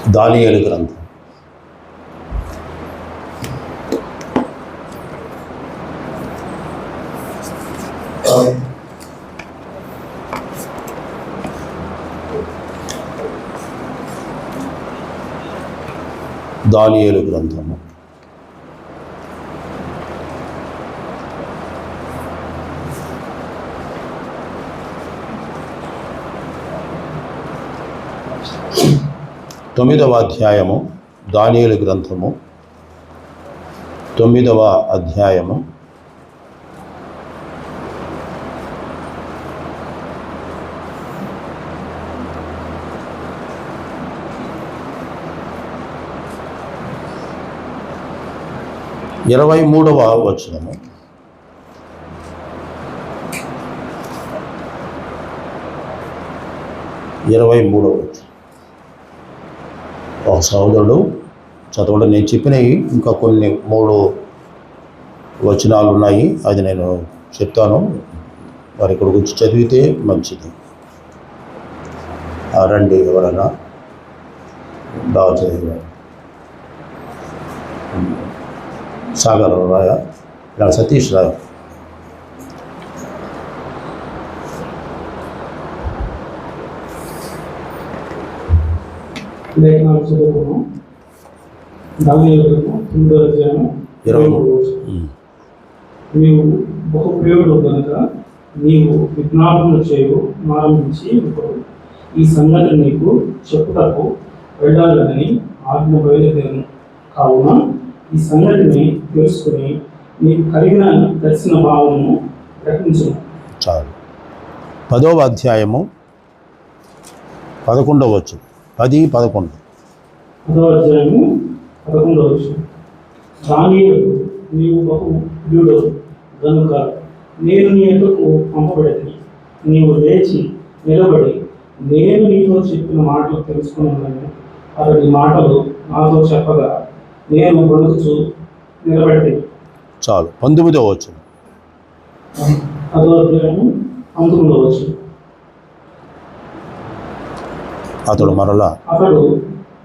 దానియేలు గ్రంథం. దానియేలు గ్రంథము 9వ అధ్యాయము. దానియేలు గ్రంథము 9వ అధ్యాయము 23వ వచనము. ఒక సహోదరుడు చదవడం నేను చెప్పినవి ఇంకా కొన్ని 3 వచనాలు ఉన్నాయి, అది నేను చెప్తాను. వారి ఇక్కడ గురించి చదివితే మంచిది. రండి, ఎవరైనా బాగా చదివారు. సాగర్ రాయ, ఇలా సతీష్ రాయ. లేఖనాలు చదువుకున్నాం. దానియేలు 9వ అధ్యాయం 23. నీవు బహుప్రియుడు కనుక నీవు విజ్ఞాపన చేయు ఆరంభించి ఇప్పుడు ఈ సంగతి నీకు చెప్పుటకు వెళ్ళాలని ఆజ్ఞ బయలుదేరు. కావున ఈ సంగతిని తెలుసుకుని నీకు కలిగిన దర్శన భావము ప్రకటించను. చాలు. 10వ అధ్యాయము 11వ వచనం. 10-11. 10వ అధ్యాయము 11వ వచనం. దానియేలు నీవు బహు ప్రియుడు గనుక నేను నీ ఎదుకు పంపబడి నీవు లేచి నిలబడి నేను నీతో చెప్పిన మాటలు తెలుసుకున్నాను. అతడి మాటలు నాతో చెప్పగా నేను వణుకుచు నిలబడి. చాలు. 19వ వచనం. 10వ అధ్యాయము 19వ వచనం. అతడు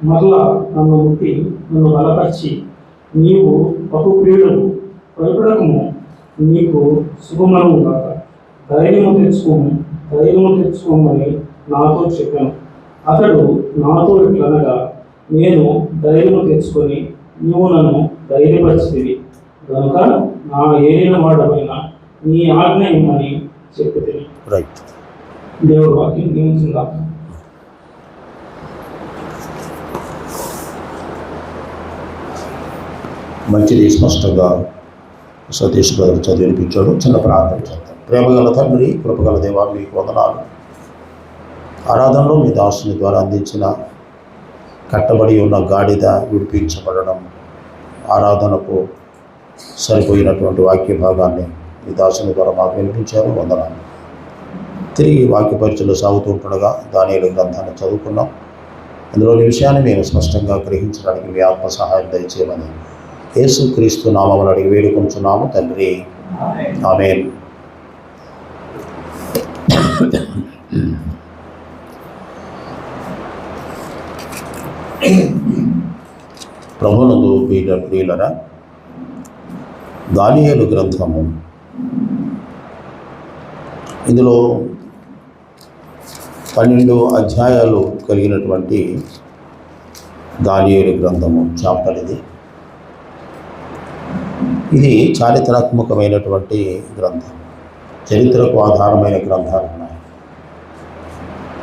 మరలా నన్ను ముట్టి నన్ను బలపరిచి నీవు బహుప్రియుడను, భయపడకము, నీకు శుభమనము కాక ధైర్యము తెచ్చుకోమని నాతో చెప్పాను. అతడు నాతో ఇట్లనగా నేను ధైర్యము తెచ్చుకొని నీవు నన్ను ధైర్యపరిచితివి కనుక నా ఏలిన వాడమైన నీ ఆజ్ఞ ఇమ్మని చెప్పితివి. రైట్. దేవుడు వాక్యం దీవించుగా. మంచిది. స్పష్టంగా సతీష్ గారు చదివినిపించాడు. చిన్న ప్రార్థన చేద్దాం. ప్రేమగల తండ్రి, కృపగల దేవా, మీకు వందనాలు. ఆరాధనలో మీ దాసుని ద్వారా అందించిన కట్టబడి ఉన్న గాడిద విడిపించబడడం, ఆరాధనకు సరిపోయినటువంటి వాక్య భాగాన్ని మీ దాసుని ద్వారా మాకు వినిపించారు. వందనాలు. తిరిగి వాక్య పరిచయలో సాగుతూ ఉంటుండగా దానియేలు గ్రంథాన్ని చదువుకున్నాం. అందులోని విషయాన్ని మేము స్పష్టంగా గ్రహించడానికి మీ ఆత్మ సహాయం దయచేయమని యేసుక్రీస్తు నామమున అడిగి వేడుకొంచున్నాము తండ్రి. ఆమేన్. ప్రభునందు ప్రియులరా, దానియేలు గ్రంథము, ఇందులో 12 అధ్యాయాలు కలిగినటువంటి దానియేలు గ్రంథము చాప్టర్ ఇది చారిత్రాత్మకమైనటువంటి గ్రంథం. చరిత్రకు ఆధారమైన గ్రంథాలు ఉన్నాయి.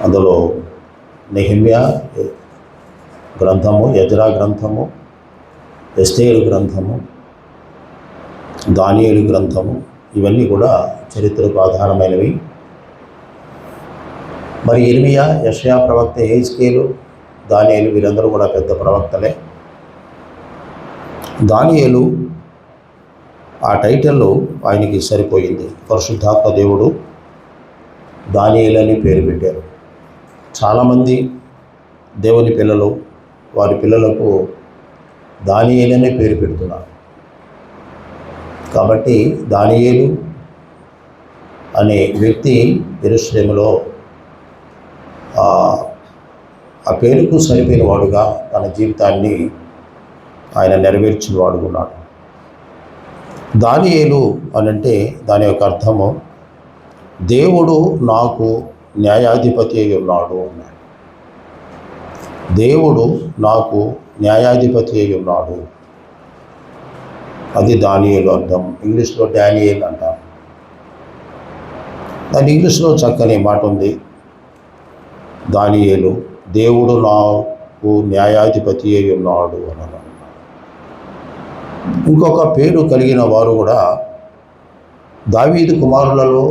అందులో నెహెమ్యా గ్రంథము, ఎజ్రా గ్రంథము, ఎస్తేరు గ్రంథము, దానియేలు గ్రంథము, ఇవన్నీ కూడా చరిత్రకు ఆధారమైనవి. మరి ఇర్మియా, యెషయా ప్రవక్త, యెహెజ్కేలు, దానియేలు వీరందరూ కూడా పెద్ద ప్రవక్తలే. దానియేలు ఆ టైటిల్లో ఆయనకి సరిపోయింది. పరిశుద్ధాత్మ దేవుడు దానియేలు అని పేరు పెట్టారు. చాలామంది దేవుని పిల్లలు వారి పిల్లలకు దానియేలు అనే పేరు పెడుతున్నారు. కాబట్టి దానియేలు అనే వ్యక్తి యెరూషలేములో ఆ పేరుకు సరిపోయిన వాడుగా తన జీవితాన్ని ఆయన నెరవేర్చిన వాడుగా ఉన్నాడు. దానియేలు అనంటే దాని యొక్క అర్థము దేవుడు నాకు న్యాయాధిపతి అయి ఉన్నాడు అన్నాడు. దేవుడు నాకు న్యాయాధిపతి అయి ఉన్నాడు, అది దానియేలు అర్థం. ఇంగ్లీష్లో డానియేల్ అంటారు. దాని ఇంగ్లీష్లో చక్కని మాట ఉంది, దానియేలు దేవుడు నాకు న్యాయాధిపతి అయి ఉన్నాడు అన్నాడు. ఇంకొక పేరు కలిగిన వారు కూడా దావీదు కుమారులలో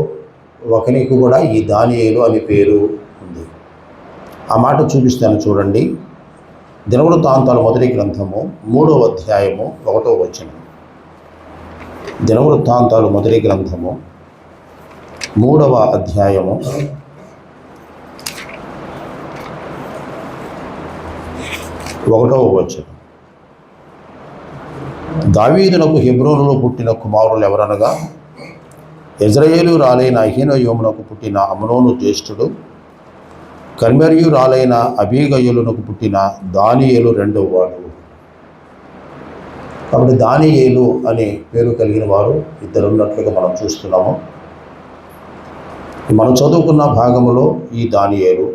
ఒకనికి కూడా ఈ దానియేలు అనే పేరు ఉంది. ఆ మాట చూపిస్తాను చూడండి. దినవృత్తాంతాల మొదటి గ్రంథము 3వ అధ్యాయము 1వ వచనం. దినవృత్తాంతాలు మొదటి గ్రంథము 3వ అధ్యాయము 1వ వచనం. దావీదునకు హెబ్రోనులో పుట్టిన కుమారులు ఎవరనగా యెజ్రెయేలీయురాలైన అహీనోయమునకు పుట్టిన అమ్నోను జ్యేష్ఠుడు, కర్మెరీయురాలైన అబీగయలునకు పుట్టిన దానియేలు రెండవ వాడు. కాబట్టి దానియేలు అనే పేరు కలిగిన వారు ఇద్దరు ఉన్నట్లుగా మనం చూస్తున్నాము. మనం చదువుకున్న భాగంలో ఈ దానియేలు,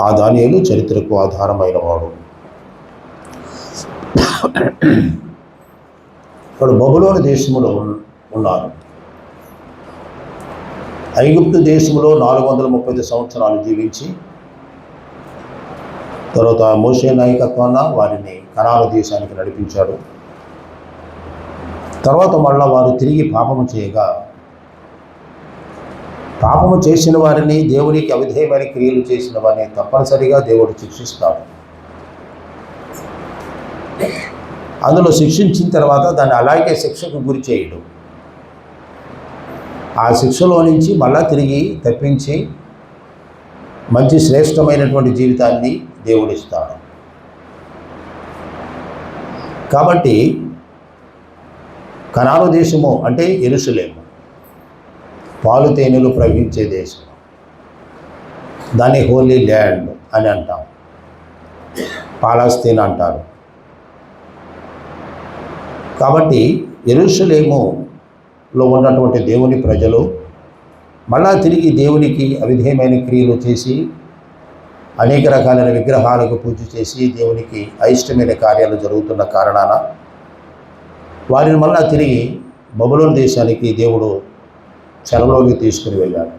ఆ దానియేలు చరిత్రకు ఆధారమైన వాడు. ఇప్పుడు బబులోను దేశంలో ఉన్నారు. ఐగుప్తు దేశంలో 430 సంవత్సరాలు జీవించి తర్వాత మోషే నాయకత్వాన వారిని కనాను దేశానికి నడిపించాడు. తర్వాత మళ్ళా వారు తిరిగి పాపము చేయగా, పాపము చేసిన వారిని, దేవునికి అవిధేయమైన క్రియలు చేసిన వారిని తప్పనిసరిగా దేవుడు శిక్షిస్తాడు. అందులో శిక్షించిన తర్వాత దాన్ని అలాగే శిక్షకు గురి చేయడు. ఆ శిక్షలో నుంచి మళ్ళా తిరిగి తప్పించి మంచి శ్రేష్టమైనటువంటి జీవితాన్ని దేవుడిస్తాడు. కాబట్టి కనాను దేశము అంటే యెరూషలేము, పాలు తేనెలు ప్రవహించే దేశం. దాన్ని హోలీ ల్యాండ్ అని అంటాం, పాలస్తీన్ అంటారు. కాబట్టి యెరూషలేములో ఉన్నటువంటి దేవుని ప్రజలు మళ్ళా తిరిగి దేవునికి అవిధేయమైన క్రియలు చేసి, అనేక రకాలైన విగ్రహాలకు పూజ చేసి, దేవునికి అయిష్టమైన కార్యాలు జరుగుతున్న కారణాన వారిని మళ్ళా తిరిగి బబులోను దేశానికి దేవుడు చెరలోకి తీసుకుని వెళ్ళాడు.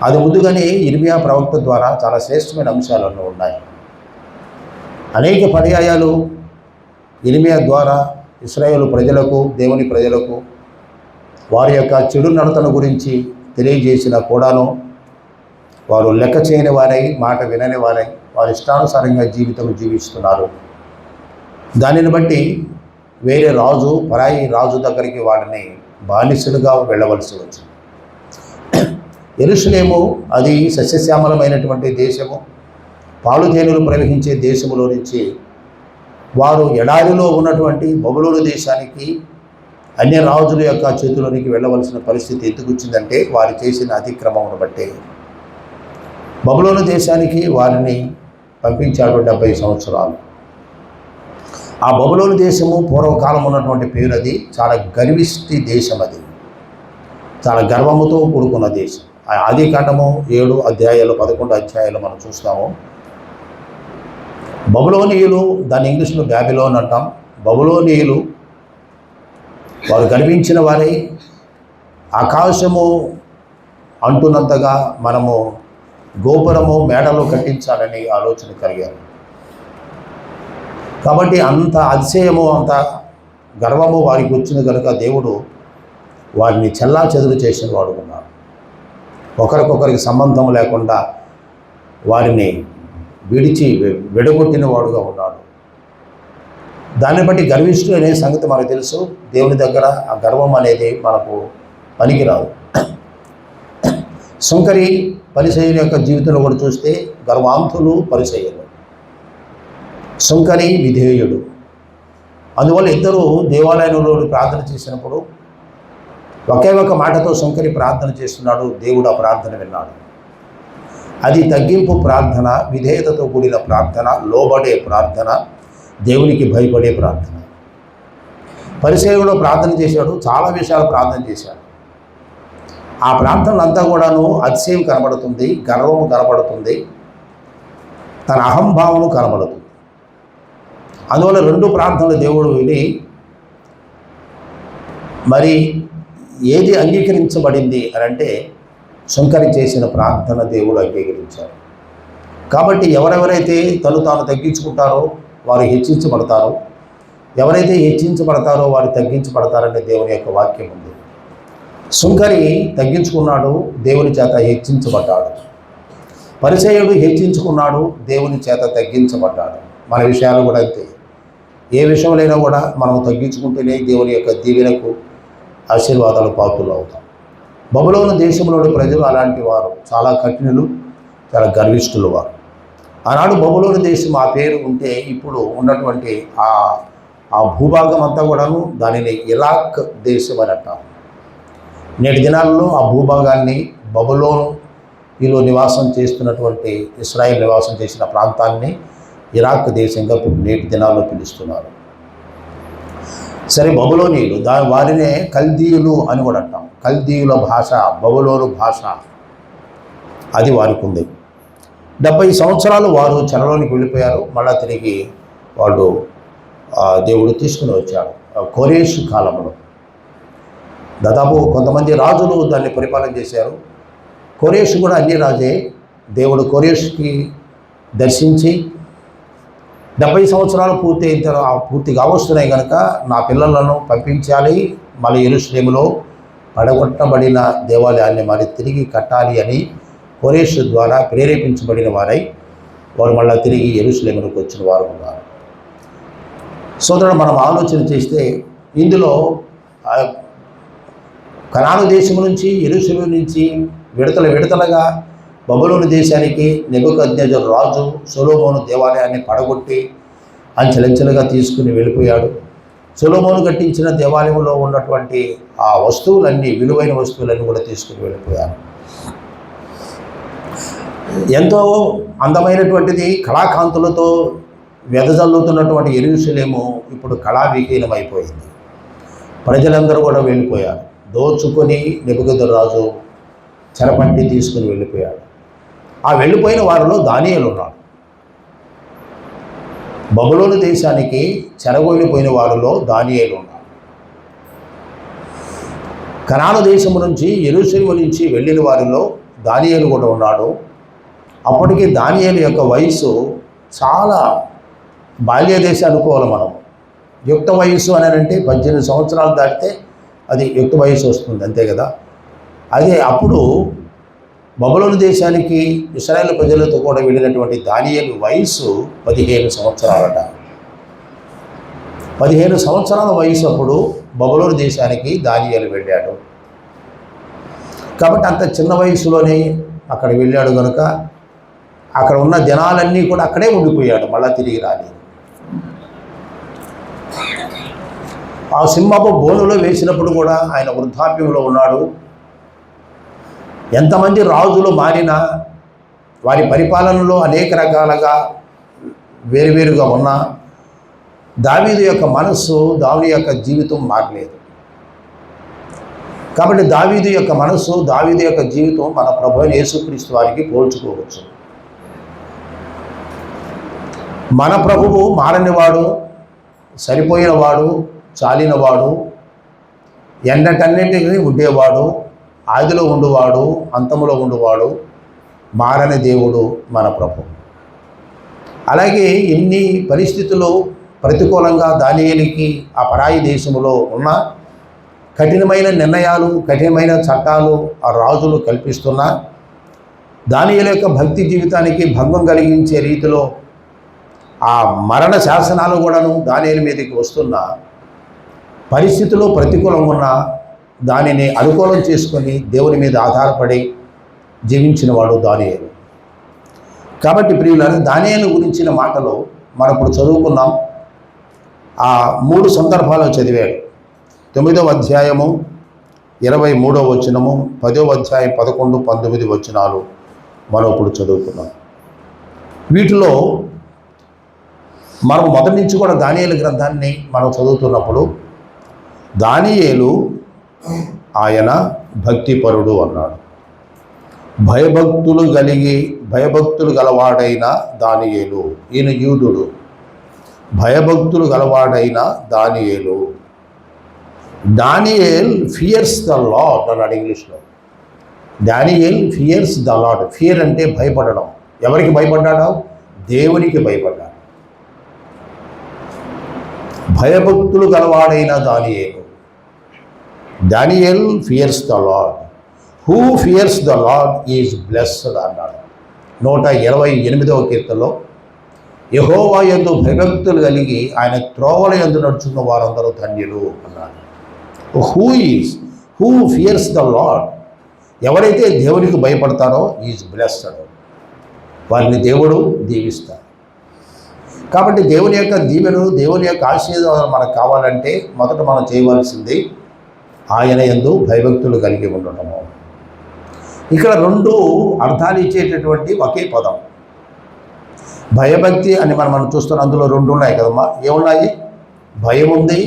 అది ముందుగానే ఇర్మియా ప్రవక్త ద్వారా చాలా శ్రేష్టమైన అంశాలను ఉన్నాయి. అనేక పర్యాయాలు ఇర్మియా ద్వారా ఇశ్రాయేలు ప్రజలకు, దేవుని ప్రజలకు వారి యొక్క చెడు నడతల గురించి తెలియజేసిన కూడాను వారు లెక్క చేయని వారై, మాట వినని వారై, వారి ఇష్టానుసారంగా జీవితం జీవిస్తున్నారు. దానిని బట్టి వేరే రాజు, పరాయి రాజు దగ్గరికి వారిని బానిసలుగా వెళ్ళవలసి వచ్చింది. యెరూషలేము అది సస్యశ్యామలమైనటువంటి దేశము, పాలు తేనెలు ప్రవహించే దేశములో నుంచి వారు ఎడారిలో ఉన్నటువంటి బబులోను దేశానికి, అన్య రాజుల యొక్క చేతుల్లోనికి వెళ్ళవలసిన పరిస్థితి ఎందుకు వచ్చిందంటే వారు చేసిన అతిక్రమమును బట్టే. బబులోను దేశానికి వారిని పంపించాడు 70 సంవత్సరాలు. ఆ బబులోను దేశము పూర్వకాలం ఉన్నటువంటి పేరు, అది చాలా గర్విష్టి దేశం, అది చాలా గర్వముతో కూడుకున్న దేశం. ఆదికాండము 7 అధ్యాయాలు 11 అధ్యాయాలు మనం చూస్తాము. బబులోనీయులు, దాన్ని ఇంగ్లీష్లో బ్యాబిలోన్ అంటాం. బబులోనీయులు వారు గర్వించిన వారై ఆకాశము అంటున్నంతగా మనము గోపురము, మేడలు కట్టించాలని ఆలోచన కలిగారు. కాబట్టి అంత అతిశయము, అంత గర్వము వారికి వచ్చింది కనుక దేవుడు వారిని చెల్లా చెదురు చేసిన వాడు ఉన్నారు. ఒకరికొకరికి సంబంధం లేకుండా వారిని విడగొట్టిన వాడుగా ఉన్నాడు. దాన్ని బట్టి గర్విష్ఠుడు అనే సంగతి మనకు తెలుసు. దేవుని దగ్గర ఆ గర్వం అనేది మనకు పనికిరాదు. సుంకరి పరిసయ్యుల యొక్క జీవితంలో కూడా చూస్తే గర్వాంతులు పరిసయ్యులు, సుంకరి విధేయుడు. అందువల్ల ఇద్దరు దేవాలయంలో ప్రార్థన చేసినప్పుడు ఒకే ఒక మాటతో సుంకరి ప్రార్థన చేస్తున్నాడు, దేవుడు ఆ ప్రార్థన విన్నాడు. అది తగ్గింపు ప్రార్థన, విధేయతతో కూడిన ప్రార్థన, లోబడే ప్రార్థన, దేవునికి భయపడే ప్రార్థన. పరిసేయుడు ప్రార్థన చేశాడు, చాలా విషయాలు ప్రార్థన చేశాడు. ఆ ప్రార్థనలంతా కూడాను అతిశయం కనబడుతుంది, గర్వము కనబడుతుంది, తన అహంభావము కనబడుతుంది. అందువల్ల 2 ప్రార్థనలు దేవుడు విని మరి ఏది అంగీకరించబడింది అని అంటే సుంకరి చేసిన ప్రార్థన దేవుడు అంగీకరించారు. కాబట్టి ఎవరెవరైతే తాను తగ్గించుకుంటారో వారు హెచ్చించబడతారు, ఎవరైతే హెచ్చించబడతారో వారు తగ్గించబడతారనే దేవుని యొక్క వాక్యం ఉంది. సుంకరి తగ్గించుకున్నాడు, దేవుని చేత హెచ్చించబడ్డాడు. పరిసయ్యుడు హెచ్చించుకున్నాడు, దేవుని చేత తగ్గించబడ్డాడు. మన విషయాలు కూడా అంతే. ఏ విషయంలో కూడా మనం తగ్గించుకుంటేనే దేవుని యొక్క దీవెనకు ఆశీర్వాదాలు పాత్రలు అవుతాం. బబులోను దేశంలోని ప్రజలు అలాంటి వారు, చాలా కఠినులు, చాలా గర్విష్ఠులు వారు. ఆనాడు బబులోను దేశం ఆ పేరు ఉంటే ఇప్పుడు ఉన్నటువంటి ఆ భూభాగం అంతా కూడాను దానిని ఇరాక్ దేశం అని అంటాం. నేటి దినాల్లో ఆ భూభాగాన్ని బబులోనులో నివాసం చేస్తున్నటువంటి ఇశ్రాయేల్ నివాసం చేసిన ప్రాంతాన్ని ఇరాక్ దేశంగా నేటి దినాల్లో పిలుస్తున్నారు. సరే, బబులోనీయులు వారినే కల్దీయులు అని కూడా అంటాం. కల్దీయుల భాష, బబులోను భాష, అది వారికి ఉంది. 70 సంవత్సరాలు వారు చెరలోనికి వెళ్ళిపోయారు. మళ్ళా తిరిగి వాళ్ళు దేవుడు తీసుకుని వచ్చాడు. కోరేషు కాలంలో దాదాపు కొంతమంది రాజులు దాన్ని పరిపాలన చేశారు. కోరేషు కూడా అన్ని రాజే. దేవుడు కోరేషుకి దర్శించి 70 సంవత్సరాలు పూర్తిగా వస్తున్నాయి కనుక నా పిల్లలను పంపించాలి, మళ్ళీ యెరూషలేములో పడగొట్టబడిన దేవాలయాన్ని మరి తిరిగి కట్టాలి అని కోరేషు ద్వారా ప్రేరేపించబడిన వారై వారు మళ్ళీ తిరిగి యెరూషలేములకు వచ్చిన వారు ఉన్నారు. సోదరుడు, మనం ఆలోచన చేస్తే ఇందులో కనాను దేశం నుంచి, యెరూషలేము నుంచి విడతలుగా బబులోను దేశానికి నెబుకద్నెజరు రాజు సొలొమోను దేవాలయాన్ని పడగొట్టి అంచెలంచెలుగా తీసుకుని వెళ్ళిపోయాడు. సొలొమోను కట్టించిన దేవాలయంలో ఉన్నటువంటి ఆ వస్తువులన్నీ, విలువైన వస్తువులన్నీ కూడా తీసుకుని వెళ్ళిపోయారు. ఎంతో అందమైనటువంటిది, కళాకాంతులతో వెదజల్లుతున్నటువంటి యెరూషలేము ఇప్పుడు కళావిహీనమైపోయింది. ప్రజలందరూ కూడా వెళ్ళిపోయారు. దోచుకొని నెబుకద్నెజరు రాజు చెరపట్టి తీసుకుని వెళ్ళిపోయాడు. ఆ వెళ్ళిపోయిన వారిలో దానియేలు ఉన్నాడు. బబులోను దేశానికి చెరగొల్లిపోయిన వారిలో దానియేలు ఉన్నాడు. కనాను దేశము నుంచి, యెరూషలేము నుంచి వెళ్ళిన వారిలో దానియేలు కూడా ఉన్నాడు. అప్పటికి దానియేలు యొక్క వయసు చాలా బాల్య దేశం అనుకోవాలి మనం. యుక్త వయసు అని అంటే 18 సంవత్సరాలు దాటితే అది యుక్త వయసు వస్తుంది, అంతే కదా. అదే అప్పుడు బబులోను దేశానికి ఇశ్రాయేలు ప్రజలతో కూడా వెళ్ళినటువంటి దానియేలు వయసు 15 సంవత్సరాలట. 15 సంవత్సరాల వయసు అప్పుడు బబులోను దేశానికి దానియేలు వెళ్ళాడు. కాబట్టి అంత చిన్న వయసులోనే అక్కడ వెళ్ళాడు కనుక అక్కడ ఉన్న జనాలన్నీ కూడా అక్కడే ఉండిపోయాడు, మళ్ళా తిరిగి రాలేదు. ఆ సింహపు బోనులో వేసినప్పుడు కూడా ఆయన వృద్ధాప్యంలో ఉన్నాడు. ఎంతమంది రాజులు మారినా, వారి పరిపాలనలో అనేక రకాలుగా వేరువేరుగా ఉన్నా దావీదు యొక్క మనస్సు, దావీదు యొక్క జీవితం మారలేదు. కాబట్టి దావీదు యొక్క మనస్సు, దావీదు యొక్క జీవితం మన ప్రభువైన యేసుక్రీస్తు వారికి పోల్చుకోవచ్చు. మన ప్రభువు మారనివాడు, సరిపోయినవాడు, చాలినవాడు, ఎండటన్నింటినీ ఉండేవాడు, ఆదిలో ఉండువాడు, అంతములో ఉండువాడు, మారని దేవుడు మన ప్రభు. అలాగే ఎన్ని పరిస్థితులు ప్రతికూలంగా దానియేలుకి ఆ పరాయి దేశంలో ఉన్న కఠినమైన నిర్ణయాలు, కఠినమైన చట్టాలు ఆ రాజులు కల్పిస్తున్నా, దానియేలు యొక్క భక్తి జీవితానికి భంగం కలిగించే రీతిలో ఆ మరణ శాసనాలు కూడాను దానియేలు మీదకి వస్తున్న పరిస్థితులు ప్రతికూలంగా ఉన్న దానిని అనుకూలం చేసుకొని దేవుని మీద ఆధారపడి జీవించిన వాడు దానియేలు. కాబట్టి ప్రియులారా, దానియేలు గురించిన మాటలు మనం ఇప్పుడు చదువుకున్నాం. ఆ 3 సందర్భాలు చదివాడు. 9వ అధ్యాయము 23వ వచనము, 10వ అధ్యాయం 11, 19 వచనాలు మనం ఇప్పుడు చదువుకున్నాం. వీటిలో మనం మొదటి నుంచి కూడా దానియేలు గ్రంథాన్ని మనం చదువుతున్నప్పుడు దానియేలు ఆయన భక్తిపరుడు అన్నాడు. భయభక్తులు గలవాడైన దానియేలు, ఈయన యూదుడు. భయభక్తులు గలవాడైన దానియేలు. డానియేల్ ఫియర్స్ ద లార్డ్ అన్నాడు ఇంగ్లీష్లో. Daniel fears the lord. Fear అంటే భయపడడం. ఎవరికి భయపడ్డాడు? దేవునికి భయపడ్డాడు. భయభక్తులు గలవాడైన దానియేలు. Daniel fears the lord. Who fears the lord is blessed అన్నాడు 128వ కీర్తనలో. యెహోవా యందు భయభక్తులు కలిగి ఆయన త్రోవల యందు నడుచుకున్న వారందరూ ధన్యులు అన్నాడు. హూ ఫియర్స్ ద లార్డ్, ఎవరైతే దేవునికి భయపడతారో ఈజ్ బ్లెస్డ్, వారిని దేవుడు దీవిస్తాడు. కాబట్టి దేవుని యొక్క దీవెను, దేవుని యొక్క ఆశీర్వాదాలు మనకు కావాలంటే మొదట మనం చేయవలసింది ఆయన యందు భయభక్తులు కలిగి ఉండటము. ఇక్కడ రెండు అర్థాలు ఇచ్చేటటువంటి ఒకే పదం భయభక్తి అని మనం చూస్తున్నాం. అందులో రెండు ఉన్నాయి కదమ్మా. ఏమున్నాయి? భయం ఉంది,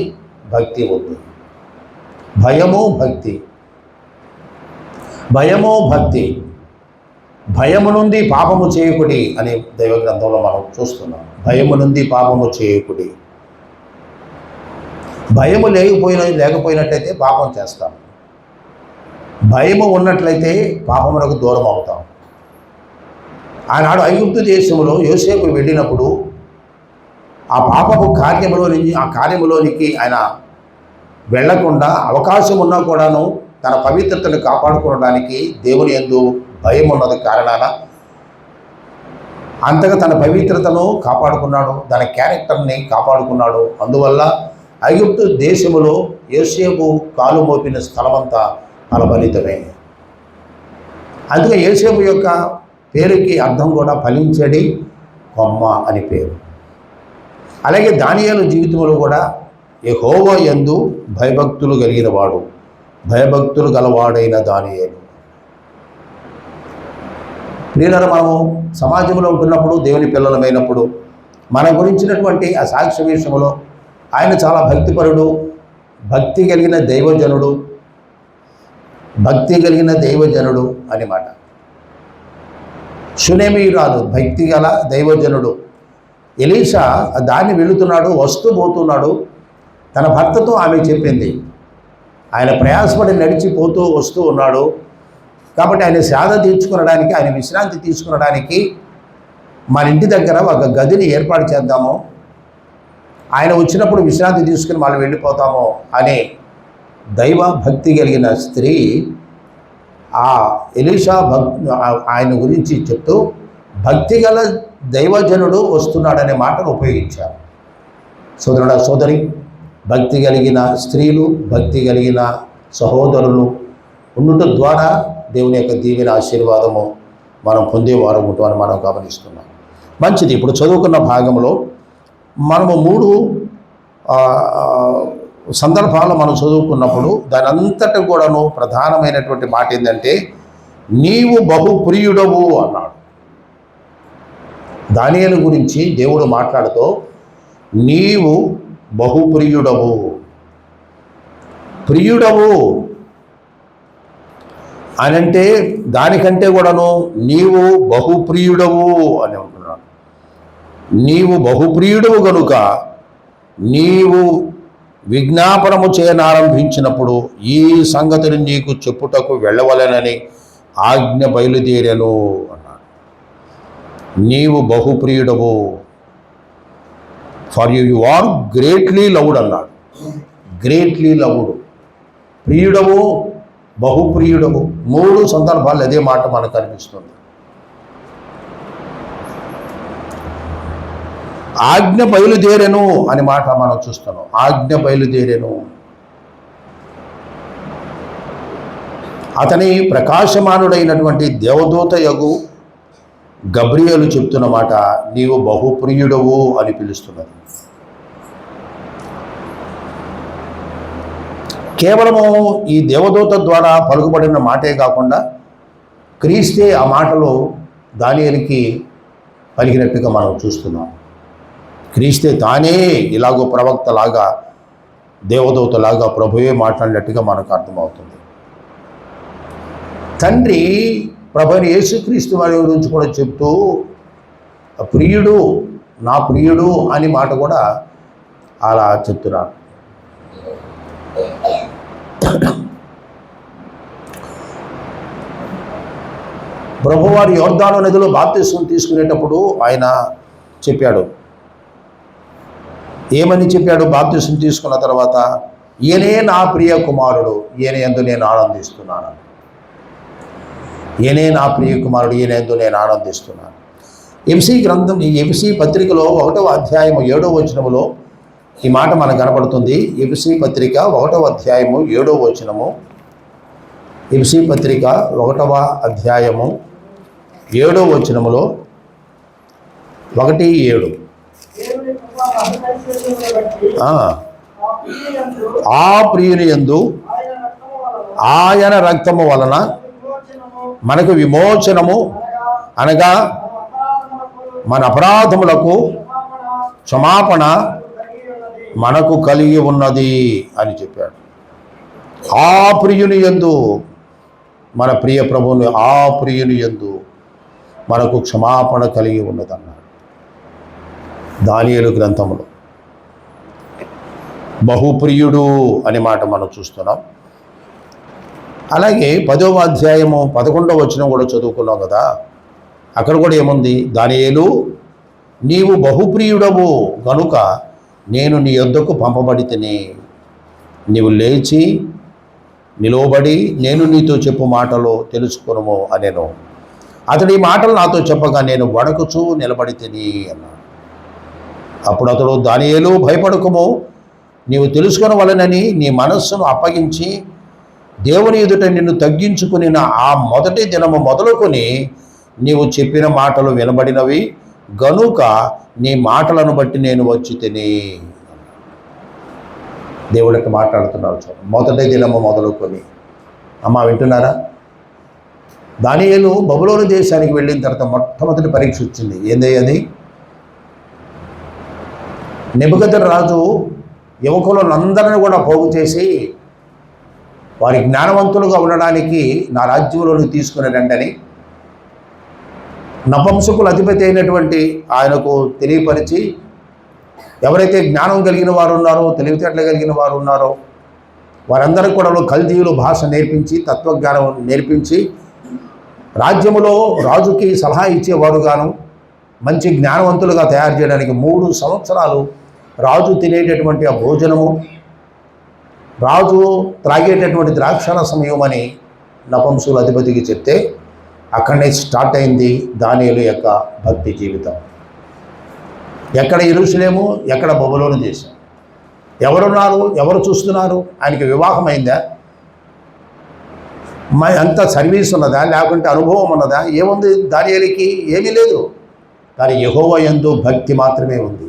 భక్తి ఉంది. భయము భక్తి. భయము భక్తి. భయము నుండి పాపము చేయకుడి అని దైవ గ్రంథంలో మనం చూస్తున్నాం. భయము నుండి పాపము చేయకుడి. భయము లేకపోయినట్లయితే పాపం చేస్తాం. భయము ఉన్నట్లయితే పాపములకు దూరం అవుతాం. ఆనాడు ఐగుప్తు దేశంలో యోసేపు వెళ్ళినప్పుడు ఆ పాపపు కార్యములోనికి ఆయన వెళ్లకుండా అవకాశం ఉన్నా కూడాను తన పవిత్రతను కాపాడుకోవడానికి దేవుని యందు భయం ఉన్నది కారణాన అంతగా తన పవిత్రతను కాపాడుకున్నాడు, తన క్యారెక్టర్ని కాపాడుకున్నాడు. అందువల్ల ఐగుప్తు దేశములో యోసేపు కాలు మోపిన స్థలమంతా ఫలభరితమే. అందుకే యోసేపు యొక్క పేరుకి అర్థం కూడా ఫలించడి కొమ్మ అని పేరు. అలాగే దానియేలు జీవితంలో కూడా యెహోవా యందు భయభక్తులు కలిగిన వాడు, భయభక్తులు గలవాడైన దానియేలు. ప్రియులారా, మనము సమాజంలో ఉంటున్నప్పుడు, దేవుని పిల్లలమైనప్పుడు మన గురించినటువంటి ఆ సాక్ష్య విషయంలో ఆయన చాలా భక్తిపరుడు, భక్తి కలిగిన దైవజనుడు, భక్తి కలిగిన దైవజనుడు అని మాట. షునేమీయురాలు భక్తి గల దైవజనుడు. ఎలీషా దాన్ని వెళుతున్నాడు, పోతున్నాడు. తన భర్తతో ఆమె చెప్పింది. ఆయన ప్రయాసపడి నడిచిపోతూ వస్తూ ఉన్నాడు. కాబట్టి ఆయన సేద తీర్చుకునడానికి, ఆయన విశ్రాంతి తీసుకునడానికి మన ఇంటి దగ్గర ఒక గదిని ఏర్పాటు చేద్దాము, ఆయన వచ్చినప్పుడు విశ్రాంతి తీసుకుని మనం వెళ్ళిపోతాము అనే దైవ భక్తి కలిగిన స్త్రీ ఆ ఎలీషా ఆయన గురించి చెప్తూ భక్తి గల దైవజనుడు వస్తున్నాడనే మాటను ఉపయోగించారు. సోదరుడా, సోదరి, భక్తి కలిగిన స్త్రీలు, భక్తి కలిగిన సహోదరులు ఉండటం ద్వారా దేవుని యొక్క దీవెన ఆశీర్వాదము మనం పొందేవారు ఉంటామని మనం గమనిస్తున్నాం. మంచిది. ఇప్పుడు చదువుకున్న భాగంలో మనము 3 సందర్భాలు మనం చదువుకున్నప్పుడు దాని అంతటా కూడాను ప్రధానమైనటువంటి మాట ఏంటంటే నీవు బహుప్రియుడవు అన్నాడు. దానియేలు గురించి దేవుడు మాట్లాడుతూ నీవు బహుప్రియుడవు, ప్రియుడవు అని అంటే దానికంటే కూడాను నీవు బహుప్రియుడవు అని అంటున్నాడు. నీవు బహుప్రియుడవు కనుక నీవు విజ్ఞాపనము చేయనారంభించినప్పుడు ఈ సంగతిని నీకు చెప్పుటకు వెళ్ళవలెనని ఆజ్ఞ బయలుదేరెను అన్నాడు. నీవు బహుప్రియుడవు, for you are greatly loved అన్నాడు. గ్రేట్లీ లవ్డ్, ప్రియుడవు, బహుప్రియుడవు. 3 సందర్భాలు అదే మాట మనకు కనిపిస్తుంది. ఆజ్ఞ బయలుదేరెను అని మాట మనం చూస్తున్నాం. ఆజ్ఞ బయలుదేరెను. అతని ప్రకాశమానుడైనటువంటి దేవదూత యగు గబ్రియేలు చెప్తున్న మాట నీవు బహుప్రియుడవు అని పిలుస్తున్నది. కేవలము ఈ దేవదూత ద్వారా పలుకుబడిన మాటే కాకుండా క్రీస్తే ఆ మాటలో దానియేలుకి పలికినట్టుగా మనం చూస్తున్నాం. క్రీస్తే తానే ఇలాగో ప్రవక్తలాగా దేవదూతలాగా ప్రభువే మాట్లాడినట్టుగా మనకు అర్థమవుతుంది. తండ్రి ప్రభువైన యేసుక్రీస్తు వారి గురించి కూడా చెప్తూ ప్రియుడు, నా ప్రియుడు అని మాట కూడా అలా చెప్తున్నాడు. ప్రభువారు యోర్దాను నదిలో బాప్తిస్మం తీసుకునేటప్పుడు ఆయన చెప్పాడు. ఏమని చెప్పాడు? బాప్తిస్మం తీసుకున్న తర్వాత, ఈయనే నా ప్రియ కుమారుడు, ఈయన యందు నేను ఆనందిస్తున్నాను. ఈయనే నా ప్రియ కుమారుడు, ఈయన యందు నేను ఆనందిస్తున్నాను. ఎఫెసీ గ్రంథం, ఈ ఎఫెసీ పత్రికలో 1వ అధ్యాయము 7వ వచనములో ఈ మాట మనకు కనపడుతుంది. ఎఫెసీ పత్రిక 1వ అధ్యాయము 7వ వచనము. ఎఫెసీ పత్రిక 1వ అధ్యాయము 7వ వచనములో 1:7 ఆ ప్రియుని యందు ఆయన రక్తము వలన మనకు విమోచనము, అనగా మన అపరాధములకు క్షమాపణ మనకు కలిగి ఉన్నది అని చెప్పాడు. ఆ ప్రియుని యందు, మన ప్రియ ప్రభువుని ఆ ప్రియుని యందు మనకు క్షమాపణ కలిగి ఉన్నదన్నాడు దానియేలు గ్రంథములో. బహుప్రియుడు అనే మాట మనం చూస్తున్నాం. అలాగే 10వ అధ్యాయము 11వ వచనం కూడా చదువుకున్నాం కదా. అక్కడ కూడా ఏముంది? దానియేలు, నీవు బహుప్రియుడవు గనుక నేను నీ యొద్దకు పంపబడితిని. నీవు లేచి నిలవబడి నేను నీతో చెప్పు మాటలు తెలుసుకొనుము అనెను. అతడు ఈ మాటలు నాతో చెప్పగా నేను వణకుచూ నిలబడి తిని అన్నాడు. అప్పుడు అతడు, దానియేలు భయపడకుము, నీవు తెలుసుకొనవలెనని నీ మనస్సును అప్పగించి దేవుని ఎదుట నిన్ను తగ్గించుకుని ఆ మొదటి దినము మొదలుకొని నీవు చెప్పిన మాటలు వినబడినవి గనుక నీ మాటలను బట్టి నేను వచ్చి తిని. దేవుడికి మాట్లాడుతున్నాడు. మొదటి దినము మొదలుకొని. అమ్మ వింటున్నారా? దానియేలు బబులోను దేశానికి వెళ్ళిన తర్వాత మొట్టమొదటి పరీక్ష వచ్చింది. ఏంది అది? నెబుకద్నెజరు యువకులందరినీ కూడా పోగు చేసి వారి జ్ఞానవంతులుగా ఉండడానికి నా రాజ్యంలోకి తీసుకుని రండని నపుంసకుల అధిపతి అయినటువంటి ఆయనకు తెలియపరిచి, ఎవరైతే జ్ఞానం కలిగిన వారు ఉన్నారో, తెలివితేటలు కలిగిన వారు ఉన్నారో వారందరికీ కూడా కల్దీయులు భాష నేర్పించి, తత్వజ్ఞానం నేర్పించి, రాజ్యములో రాజుకి సలహా ఇచ్చేవారుగాను మంచి జ్ఞానవంతులుగా తయారు చేయడానికి 3 సంవత్సరాలు రాజు తినేటటువంటి ఆ భోజనము, రాజు త్రాగేటటువంటి ద్రాక్షారసం ఇవ్వమని నపుంసకుల అధిపతికి చెప్తే అక్కడనే స్టార్ట్ అయింది దానియేలు యొక్క భక్తి జీవితం. ఎక్కడ యెరూషలేము, ఎక్కడ బబులోను దేశం. ఎవరున్నారు? ఎవరు చూస్తున్నారు? ఆయనకి వివాహం అయిందా? అంత సర్వీస్ ఉన్నదా? లేకుంటే అనుభవం ఉన్నదా? ఏముంది దానియేలుకి? ఏమీ లేదు. కానీ యెహోవా యందు భక్తి మాత్రమే ఉంది.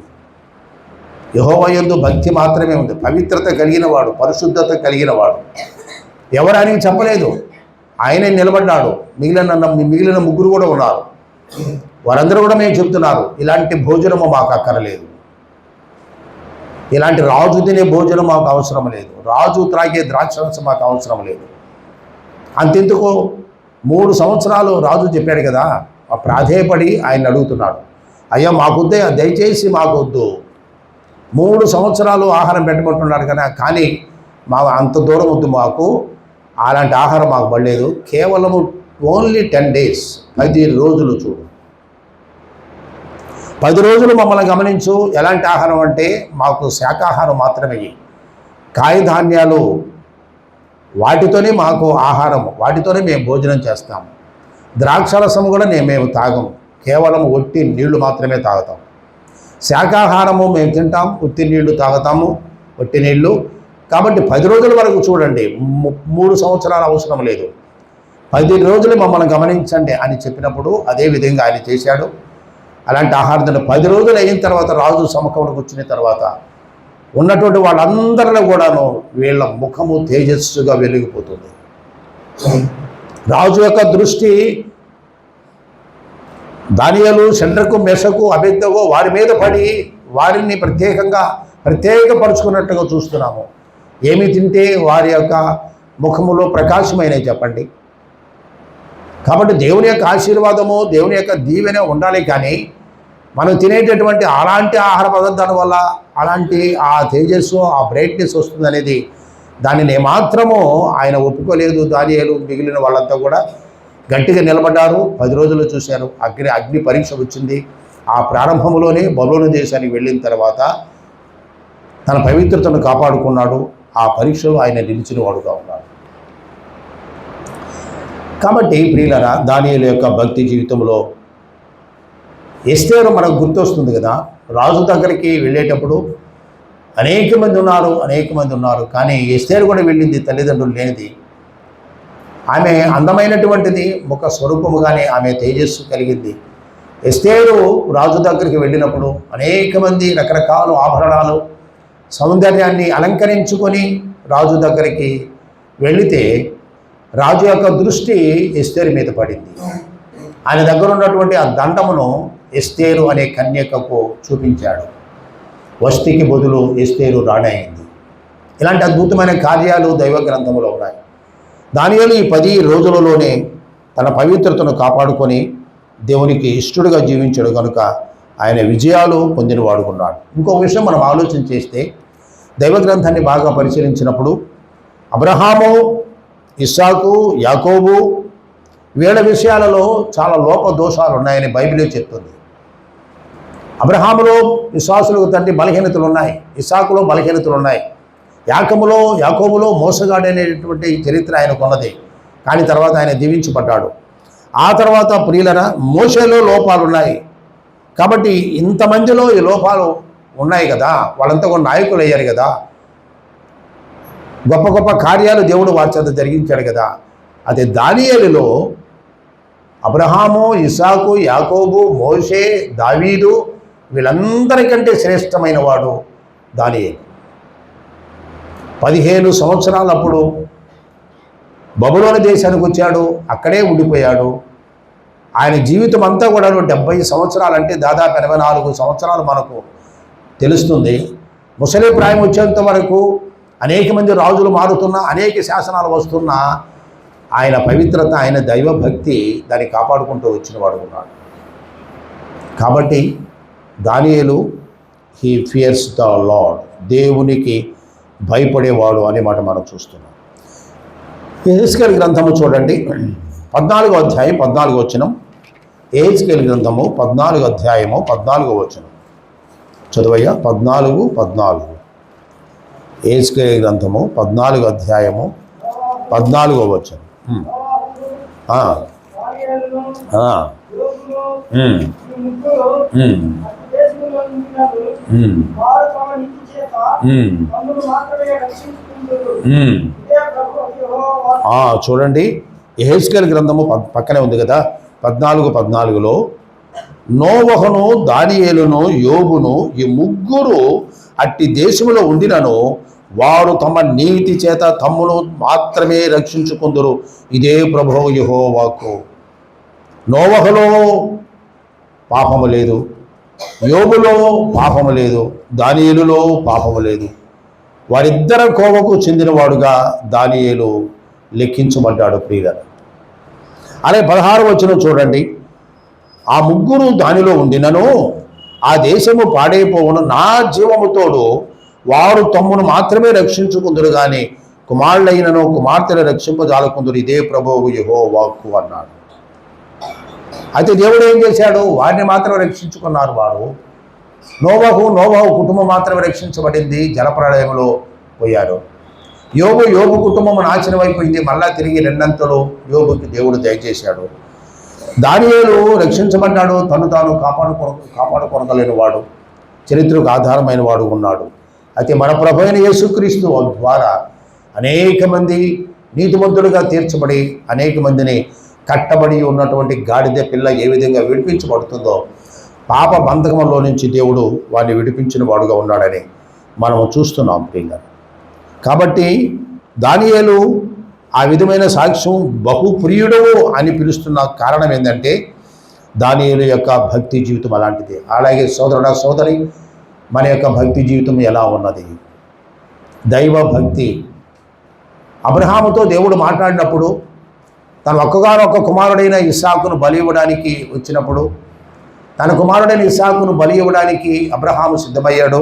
యెహోవా యందు భక్తి మాత్రమే ఉంది. పవిత్రత కలిగిన వాడు, పరిశుద్ధత కలిగిన వాడు. ఎవరు ఆయనకి చెప్పలేదు, ఆయనే నిలబడ్డాడు. మిగిలిన 3 కూడా ఉన్నారు. వారందరూ కూడా మేము చెప్తున్నారు, ఇలాంటి భోజనము మాకు అక్కరలేదు, ఇలాంటి రాజు తినే భోజనం మాకు అవసరం లేదు, రాజు త్రాగే ద్రాక్షరసం మాకు అవసరం లేదు. అంతెందుకు 3 సంవత్సరాలు రాజు చెప్పాడు కదా, ఆ ప్రాధేయపడి ఆయన అడుగుతున్నాడు, అయ్యా మాకొద్దే, దయచేసి మాకొద్దు, 3 సంవత్సరాలు ఆహారం పెట్టమంటున్నాడు కదా, కానీ అంత దూరం వద్దు మాకు, అలాంటి ఆహారం మాకు పడలేదు, కేవలము ఓన్లీ 10 days, 10 రోజులు చూడు, 10 రోజులు మమ్మల్ని గమనించు. ఎలాంటి ఆహారం అంటే మాకు శాకాహారం మాత్రమే, కాయధాన్యాలు వాటితోనే మాకు ఆహారం, వాటితోనే మేము భోజనం చేస్తాము. ద్రాక్షరసం కూడా మేము తాగము, కేవలం ఒట్టి నీళ్లు మాత్రమే తాగుతాం. శాకాహారము మేము తింటాం, ఒట్టి నీళ్లు తాగుతాము, ఒట్టి నీళ్లు. కాబట్టి 10 రోజుల వరకు చూడండి, 3 సంవత్సరాలు అవసరం లేదు, 10 రోజులు మమ్మల్ని గమనించండి అని చెప్పినప్పుడు అదే విధంగా ఆయన చేశాడు. అలాంటి ఆహారం 10 రోజులు అయిన తర్వాత రాజు సముఖంలోకి వచ్చిన తర్వాత ఉన్నటువంటి వాళ్ళందరిలో కూడాను వీళ్ళ ముఖము తేజస్సుగా వెలిగిపోతుంది. రాజు యొక్క దృష్టి దానియేలు, షడ్రకు, మెషకు, అబేద్నెగో వారి మీద పడి వారిని ప్రత్యేకపరుచుకున్నట్టుగా చూస్తున్నాము. ఏమి తింటే వారి యొక్క ముఖములో ప్రకాశమైనవి చెప్పండి. కాబట్టి దేవుని యొక్క ఆశీర్వాదము, దేవుని యొక్క దీవెన ఉండాలి. కానీ మనం తినేటటువంటి అలాంటి ఆహార పదార్థాల వల్ల అలాంటి ఆ తేజస్సు, ఆ బ్రైట్నెస్ వస్తుంది అనేది దానిని ఏమాత్రము ఆయన ఒప్పుకోలేదు. దానియేలు మిగిలిన వాళ్ళంతా కూడా గట్టిగా నిలబడ్డారు. 10 రోజులు చూశారు. అగ్ని పరీక్ష వచ్చింది. ఆ ప్రారంభంలోనే బబులోను దేశానికి వెళ్ళిన తర్వాత తన పవిత్రతను కాపాడుకున్నాడు. ఆ పరీక్షలో ఆయన నిలిచిన వాడుగా ఉన్నాడు. కాబట్టి ప్రియులారా, దానియేలు యొక్క భక్తి జీవితంలో ఎస్తేరు మనకు గుర్తొస్తుంది కదా. రాజు దగ్గరికి వెళ్ళేటప్పుడు అనేక మంది ఉన్నారు. కానీ ఎస్తేరు కూడా వెళ్ళింది తల్లిదండ్రులు లేనిది. ఆమె అందమైనటువంటిది, ముఖ స్వరూపముగానే ఆమె తేజస్సు కలిగింది. ఎస్తేరు రాజు దగ్గరికి వెళ్ళినప్పుడు అనేక మంది రకరకాల ఆభరణాలు, సౌందర్యాన్ని అలంకరించుకొని రాజు దగ్గరికి వెళితే రాజు యొక్క దృష్టి ఎస్తేరు మీద పడింది. ఆయన దగ్గర ఉన్నటువంటి ఆ దండమును ఎస్తేరు అనే కన్యకకు చూపించాడు. వస్తికి బదులు ఎస్తేరు రాణి అయింది. ఇలాంటి అద్భుతమైన కార్యాలు దైవ గ్రంథంలో ఉన్నాయి. దానియేలు ఈ 10 రోజులలోనే తన పవిత్రతను కాపాడుకొని దేవునికి ఇష్టడుగా జీవించాడు కనుక ఆయన విజయాలు పొందిన వాడుకున్నాడు. ఇంకో విషయం మనం ఆలోచన చేస్తే దైవ గ్రంథాన్ని బాగా పరిశీలించినప్పుడు అబ్రహాము, ఇస్సాకు, యాకోబు వీళ్ళ విషయాలలో చాలా లోపదోషాలు ఉన్నాయని బైబిలే చెప్తుంది. అబ్రహాములో విశ్వాసులకు తండ్రి బలహీనతలు ఉన్నాయి. ఇస్సాకులో బలహీనతలు ఉన్నాయి. యాకోబులో మోసగాడనేటువంటి చరిత్ర ఆయనకు ఉన్నది. కానీ తర్వాత ఆయన దీవించబడ్డాడు. ఆ తర్వాత ప్రియులరా, మోషేలో లోపాలు ఉన్నాయి. కాబట్టి ఇంతమందిలో ఈ లోపాలు ఉన్నాయి కదా, వాళ్ళంతా కూడా నాయకులు అయ్యారు కదా, గొప్ప గొప్ప కార్యాలు దేవుడు వారి చేత జరిగించాడు కదా. అదే దానియేలులో అబ్రహాము, ఇస్సాకు, యాకోబు, మోషే, దావీదు వీళ్ళందరికంటే శ్రేష్టమైన వాడు దానియేలు. 15 సంవత్సరాలప్పుడు బబులోను దేశానికి వచ్చాడు. అక్కడే ఉండిపోయాడు. ఆయన జీవితం అంతా కూడా 70 సంవత్సరాలంటే దాదాపు 84 సంవత్సరాలు మనకు తెలుస్తుంది. ముసలి ప్రాయం వచ్చేంత వరకు అనేక మంది రాజులు మారుతున్నా, అనేక శాసనాలు వస్తున్నా ఆయన పవిత్రత, ఆయన దైవభక్తి దాన్ని కాపాడుకుంటూ వచ్చిన వాడు ఉన్నాడు. కాబట్టి దానియేలు హీ ఫియర్స్ ద లార్డ్, దేవునికి భయపడేవాడు అనే మాట మనం చూస్తున్నాం. యెహెజ్కేలు గ్రంథము చూడండి, 14వ అధ్యాయం 14వ వచనం. యెహెజ్కేలు గ్రంథము 14వ అధ్యాయము 14వ వచనం చదువయ్యా. 14. యెహెజ్కేలు గ్రంథము 14వ అధ్యాయము 14వ వచనం. చూడండి, యెహెజ్కేలు గ్రంథము పక్కనే ఉంది కదా. 14:14లో నోవహును, దానియేలును, యోబును ఈ ముగ్గురు అట్టి దేశములో ఉండినను వారు తమ నీతి చేత తమ్మును మాత్రమే రక్షించుకుందురు. ఇదే ప్రభువు యెహోవా వాక్కు. నోవహులో పాపము లేదు, యోబులో పాపము లేదు, దానియేలులో పాపము లేదు. వారిద్దరి కోవకు చెందినవాడుగా దానియేలు లెక్కించబడ్డాడు. ప్రియులారా, అలాగే 16వ వచనం చూడండి. ఆ ముగ్గురు దానిలో ఉండినను ఆ దేశము పాడైపోవును, నా జీవముతోడు వారు తమ్మును మాత్రమే రక్షించుకుందురు కానీ కుమారులైనను కుమార్తెను రక్షింపజాలకుందురు. ఇదే ప్రభువు యెహోవా వాక్కు అన్నాడు. అయితే దేవుడు ఏం చేశాడు? వారిని మాత్రం రక్షించుకున్నారు. వారు నోవహు కుటుంబం మాత్రమే రక్షించబడింది, జలప్రళయంలో పోయారు. యోబు కుటుంబం నాశనం అయిపోయింది. మళ్ళా తిరిగి రెండంతలు యోబుకి దేవుడు దయచేశాడు. దానియేలు రక్షించబడ్డాడు, తాను కాపాడుకొనగలేని వాడు, చరిత్రకు ఆధారమైన వాడు ఉన్నాడు. అయితే మన ప్రభు అయిన యేసుక్రీస్తు ద్వారా అనేక మంది నీతిమంతులుగా తీర్చబడి అనేక మందిని కట్టబడి ఉన్నటువంటి గాడిద పిల్ల ఏ విధంగా విడిపించబడుతుందో పాప బంధకంలో నుంచి దేవుడు వారిని విడిపించిన వాడుగా ఉన్నాడని మనము చూస్తున్నాం ప్రియుగా. కాబట్టి దానియేలు ఆ విధమైన సాక్ష్యం బహుప్రియుడు అని పిలుస్తున్న కారణం ఏంటంటే దానియేలు యొక్క భక్తి జీవితం అలాంటిది. అలాగే సోదరుడా సోదరి, మన యొక్క భక్తి జీవితం ఎలా ఉన్నది? దైవ భక్తి. అబ్రహాముతో దేవుడు మాట్లాడినప్పుడు తన ఒక్కగానొక్క కుమారుడైన ఇస్సాకును బలి ఇవ్వడానికి వచ్చినప్పుడు, తన కుమారుడైన ఇస్సాకును బలి ఇవ్వడానికి అబ్రహాము సిద్ధమయ్యాడు.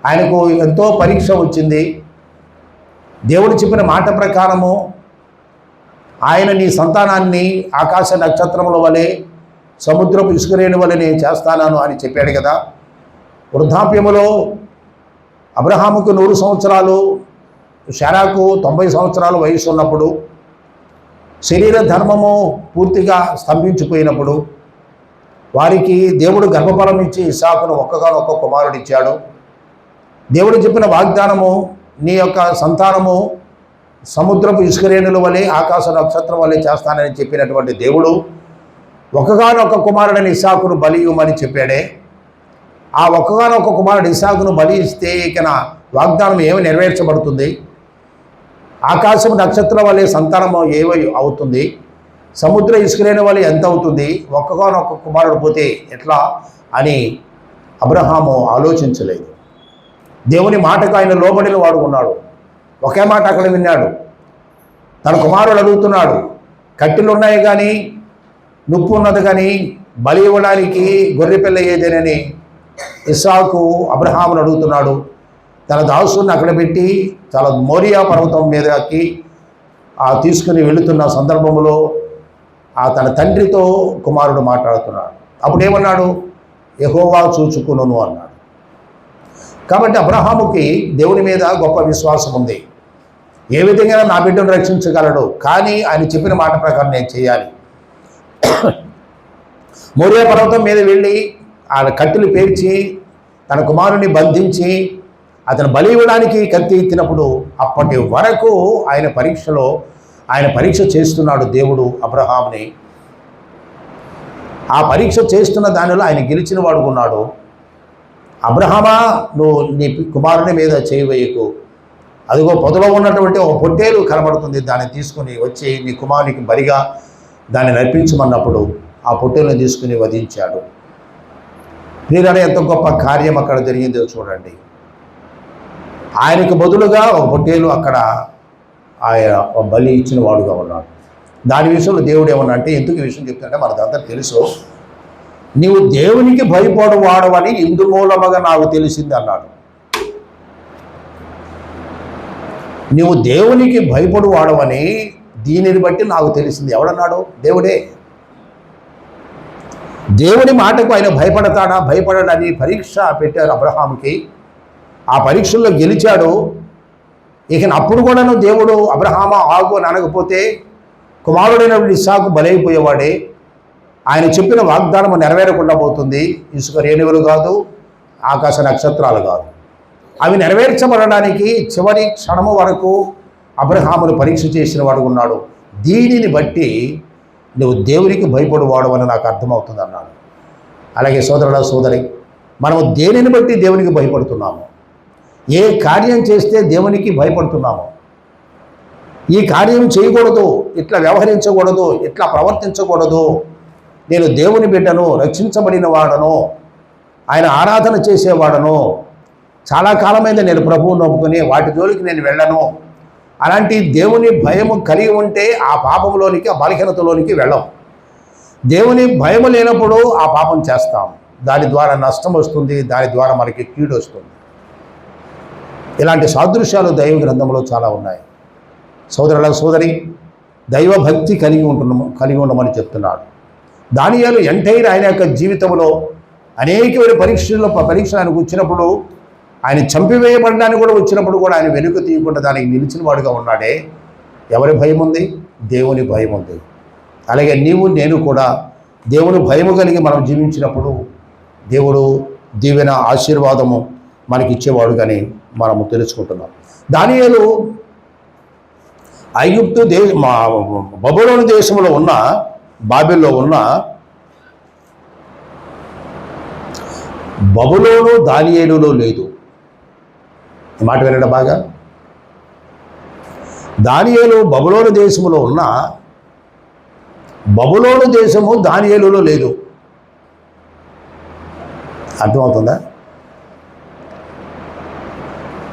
ఆయనకు ఎంతో పరీక్ష వచ్చింది. దేవుడు చెప్పిన మాట ప్రకారము ఆయన నీ సంతానాన్ని ఆకాశ నక్షత్రముల వలె సముద్రపు ఇసుకరేణి వలె నేను చేస్తాను అని చెప్పాడు కదా. వృద్ధాప్యములో అబ్రహాముకు 100 సంవత్సరాలు, శారాకు 90 సంవత్సరాలు వయసు ఉన్నప్పుడు, శరీర ధర్మము పూర్తిగా స్తంభించిపోయినప్పుడు వారికి దేవుడు గర్భఫలం ఇచ్చి ఇస్సాకును ఒక్కగానొక్క కుమారుడు ఇచ్చాడు. దేవుడు చెప్పిన వాగ్దానము, నీ యొక్క సంతానము సముద్రపు ఇసుకరేణుల వలె ఆకాశ నక్షత్రం వలె చేస్తానని చెప్పినటువంటి దేవుడు ఒక్కగానొక్క కుమారుడని ఇస్సాకును బలి ఇవ్వమని చెప్పాడే. ఆ ఒక్కగానొక్క కుమారుడు ఇస్సాకును బలి ఇస్తే ఇక నా వాగ్దానం ఏమి నెరవేర్చబడుతుంది? ఆకాశం నక్షత్రం వలె సంతానము ఏమై అవుతుంది? సముద్ర ఇసుకరేణి వలె ఎంత అవుతుంది? ఒక్కగానొక్క కుమారుడు పోతే ఎట్లా అని అబ్రహాము ఆలోచించలేదు. దేవుని మాటకు ఆయన లోబడిన వాడు ఉన్నాడు. ఒకే మాట అక్కడ విన్నాడు. తన కుమారుడు అడుగుతున్నాడు, కట్టెలు ఉన్నాయి కానీ, నొప్పి ఉన్నది కానీ బలి ఇవ్వడానికి గొర్రెపిల్ల ఏదేనని ఇస్సాకు అబ్రహామును అడుగుతున్నాడు. తన దాసుని అక్కడ పెట్టి చాలా మోరియా పర్వతం మీదకి తీసుకుని వెళుతున్న సందర్భంలో తన తండ్రితో కుమారుడు మాట్లాడుతున్నాడు. అప్పుడు ఏమన్నాడు? యెహోవా చూచుకును అన్నాడు. కాబట్టి అబ్రహాముకి దేవుని మీద గొప్ప విశ్వాసం ఉంది. ఏ విధంగా నా బిడ్డను రక్షించగలడు, కానీ ఆయన చెప్పిన మాట ప్రకారం నేను చేయాలి. మోరియా పర్వతం మీద వెళ్ళి ఆ కట్టెలు పేర్చి తన కుమారుని బంధించి అతను బలి ఇవ్వడానికి కత్తి ఎత్తినప్పుడు అప్పటి వరకు ఆయన పరీక్ష చేస్తున్నాడు దేవుడు అబ్రహాముని. ఆ పరీక్ష చేస్తున్న దానిలో ఆయన గెలిచిన వాడు ఉన్నాడు. అబ్రహామా, నువ్వు నీ కుమారుని మీద చేయి వేయకు, అదిగో పొదలో ఉన్నటువంటి ఒక పొట్టేలు కనబడుతుంది, దాన్ని తీసుకుని వచ్చి నీ కుమారునికి బలిగా దాన్ని నడిపించమన్నప్పుడు ఆ పొట్టేలుని తీసుకుని వధించాడు. ప్రియులారా, ఎంత గొప్ప కార్యం అక్కడ జరిగిందో చూడండి. ఆయనకు బదులుగా ఒక పొట్టేలు అక్కడ ఆయన బలి ఇచ్చిన వాడుగా ఉన్నాడు. దాని విషయంలో దేవుడు ఏమన్నా అంటే, ఎందుకు ఈ విషయం చెప్తుంటే మనదంతా తెలుసు, నీవు దేవునికి భయపడు వాడవని ఇందు మూలముగా నాకు తెలిసింది అన్నాడు. నీవు దేవునికి భయపడు వాడవని దీనిని బట్టి నాకు తెలిసింది. ఎవడన్నాడు? దేవుడే. దేవుని మాటకు ఆయన భయపడతాడా భయపడడని పరీక్ష పెట్టారు అబ్రహాముకి. ఆ పరీక్షల్లో గెలిచాడు. ఇక అప్పుడు కూడాను దేవుడు అబ్రహామ ఆగు అని అనకపోతే కుమారుడైన ఇస్సాకు బలైపోయేవాడే. ఆయన చెప్పిన వాగ్దానం నెరవేరకుండా పోతుంది. ఇసుక రేణువులు కాదు, ఆకాశ నక్షత్రాలు కాదు. అవి నెరవేర్చబడడానికి చివరి క్షణము వరకు అబ్రహామును పరీక్ష చేసిన వాడు ఉన్నాడు. దీనిని బట్టి నువ్వు దేవునికి భయపడువాడు అని నాకు అర్థమవుతుంది అన్నాడు. అలాగే సోదరుడా సోదరి, మనము దేనిని బట్టి దేవునికి భయపడుతున్నాము? ఏ కార్యం చేస్తే దేవునికి భయపడుతున్నాము? ఈ కార్యం చేయకూడదు, ఇట్లా వ్యవహరించకూడదు, ఇట్లా ప్రవర్తించకూడదు, నేను దేవుని బిడ్డను, రక్షించబడిన వాడను, ఆయన ఆరాధన చేసేవాడను, చాలా కాలమైంది నేను ప్రభువును నమ్ముకుని వాటి జోలికి నేను వెళ్ళను, అలాంటి దేవుని భయము కలిగి ఉంటే ఆ పాపంలోనికి, ఆ బలహీనతలోనికి వెళ్ళం. దేవుని భయము లేనప్పుడు ఆ పాపం చేస్తాం. దాని ద్వారా నష్టం వస్తుంది, దాని ద్వారా మనకి కీడు వస్తుంది. ఇలాంటి సాదృశ్యాలు దైవ గ్రంథంలో చాలా ఉన్నాయి. సోదరుల సోదరి, దైవ భక్తి కలిగి ఉండమని చెప్తున్నాడు. దానియేలు ఎంటైర్ ఆయన యొక్క జీవితంలో అనేకమైన పరీక్షలు ఆయనకు వచ్చినప్పుడు, ఆయన చంపివేయబడడానికి కూడా వచ్చినప్పుడు కూడా ఆయన వెనుక తీయకుండా దానికి నిలిచిన వాడుగా ఉన్నాడే. ఎవరి భయం ఉంది? దేవుని భయం ఉంది. అలాగే నీవు నేను కూడా దేవుని భయము కలిగి మనం జీవించినప్పుడు దేవుడు దీవెన ఆశీర్వాదము మనకి ఇచ్చేవాడుగాని మనము తెలుసుకుంటున్నాం. దానియేలు ఐగుప్తు బబులోను దేశంలో ఉన్న, బాబెల్లో ఉన్న బబులోను దానియేలులో లేదు. ఈ మాట వినడం బాగా. దానియేలు బబులోను దేశంలో ఉన్న బబులోను దేశము దానియేలులో లేదు. అర్థమవుతుందా?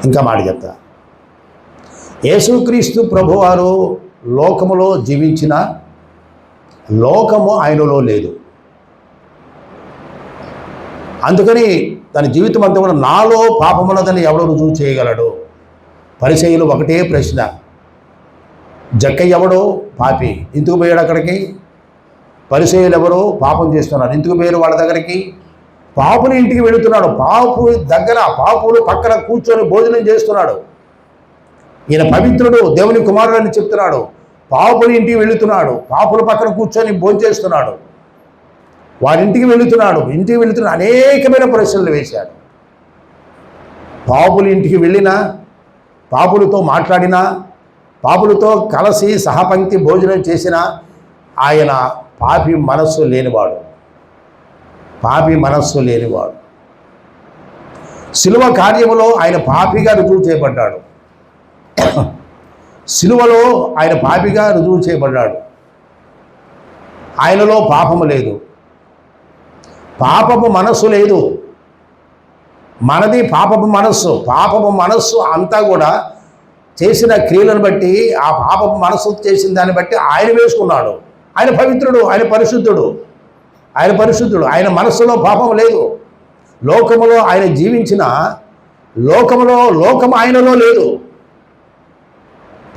ఇంకా మాట చెప్తా. యేసుక్రీస్తు ప్రభువారు లోకములో జీవించిన లోకము ఆయనలో లేదు. అందుకని తన జీవితం అంతా కూడా నాలో పాపమున్నదని ఎవడు రుజువు చేయగలడు? పరిచయులు ఒకటే ప్రశ్న, జక్కయ్య ఎవడో పాపి, ఎందుకు పోయాడు అక్కడికి? పరిచయులు ఎవరో పాపం చేస్తున్నారు, ఎందుకు పోయారు వాళ్ళ దగ్గరికి? పాపుని ఇంటికి వెళుతున్నాడు, పాపు దగ్గర పాపులు పక్కన కూర్చొని భోజనం చేస్తున్నాడు. ఈయన పవిత్రుడు, దేవుని కుమారుడు అని చెప్తున్నాడు. పాపుని ఇంటికి వెళుతున్నాడు, పాపుల పక్కన కూర్చొని భోజనం చేస్తున్నాడు. వారింటికి వెళుతున్నాడు, అనేకమైన ప్రశ్నలు వేశాడు. పాపుల ఇంటికి వెళ్ళినా, పాపులతో మాట్లాడినా, పాపులతో కలిసి సహపంక్తి భోజనం చేసినా ఆయన పాపి మనస్సు లేనివాడు. శిలువ కార్యములో ఆయన పాపిగా రుజువు చేయబడ్డాడు. శిలువలో ఆయన పాపిగా రుజువు చేయబడ్డాడు. ఆయనలో పాపము లేదు, పాపపు మనస్సు లేదు. మనది పాపపు మనస్సు అంతా కూడా చేసిన క్రియలను బట్టి, ఆ పాపపు మనస్సు చేసిన దాన్ని బట్టి ఆయన వేసుకున్నాడు. ఆయన పవిత్రుడు, ఆయన పరిశుద్ధుడు. ఆయన మనస్సులో పాపం లేదు. లోకములో ఆయన జీవించిన లోకం ఆయనలో లేదు.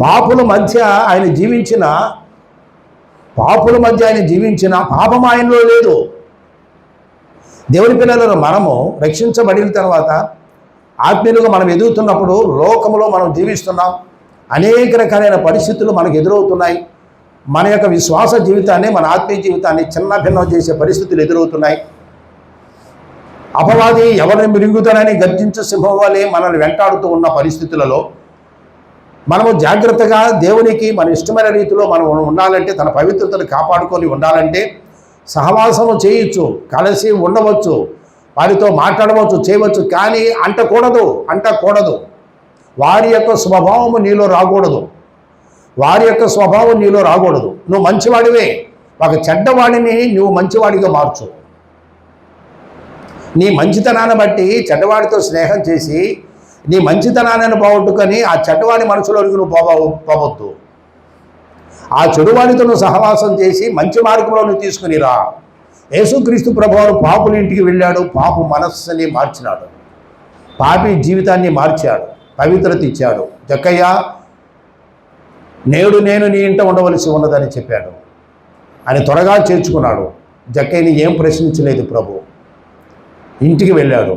పాపుల మధ్య ఆయన జీవించిన పాపం ఆయనలో లేదు. దేవుని పిల్లలను మనము రక్షించబడిన తర్వాత ఆత్మీయులుగా మనం ఎదుగుతున్నప్పుడు లోకములో మనం జీవిస్తున్నాం. అనేక రకాలైన పరిస్థితులు మనకు ఎదురవుతున్నాయి. మన యొక్క విశ్వాస జీవితాన్ని, మన ఆత్మీయ జీవితాన్ని చిన్న భిన్నం చేసే పరిస్థితులు ఎదురవుతున్నాయి. అపవాది ఎవరిని మిరుగుతానని గర్జించే సింహం వలె మనల్ని వెంటాడుతూ ఉన్న పరిస్థితులలో మనము జాగ్రత్తగా దేవునికి మన ఇష్టమైన రీతిలో మనం ఉండాలంటే, తన పవిత్రతను కాపాడుకొని ఉండాలంటే సహవాసము చేయొచ్చు, కలిసి ఉండవచ్చు, వారితో మాట్లాడవచ్చు, చేయవచ్చు, కానీ అంటకూడదు. వారి యొక్క స్వభావము నీలో రాకూడదు. నువ్వు మంచివాడివే, ఒక చెడ్డవాడిని నువ్వు మంచివాడిగా మార్చు. నీ మంచితనాన్ని బట్టి చెడ్డవాడితో స్నేహం చేసి నీ మంచితనాన్ని పోగొట్టుకొని ఆ చెడ్డవాడి మనసులోకి నువ్వు పోవద్దు. ఆ చెడువాడితో నువ్వు సహవాసం చేసి మంచి మార్గంలో నువ్వు తీసుకుని రా. యేసుక్రీస్తు ప్రభువారు పాపుల ఇంటికి వెళ్ళాడు, పాపు మనస్సుని మార్చినాడు, పాపి జీవితాన్ని మార్చాడు, పవిత్రత ఇచ్చాడు. జక్కయ్య, నేడు నేను నీ ఇంట ఉండవలసి ఉన్నదని చెప్పాడు. అని త్వరగా చేర్చుకున్నాడు. జక్కయ్యని ఏం ప్రశ్నించలేదు ప్రభు. ఇంటికి వెళ్ళాడు.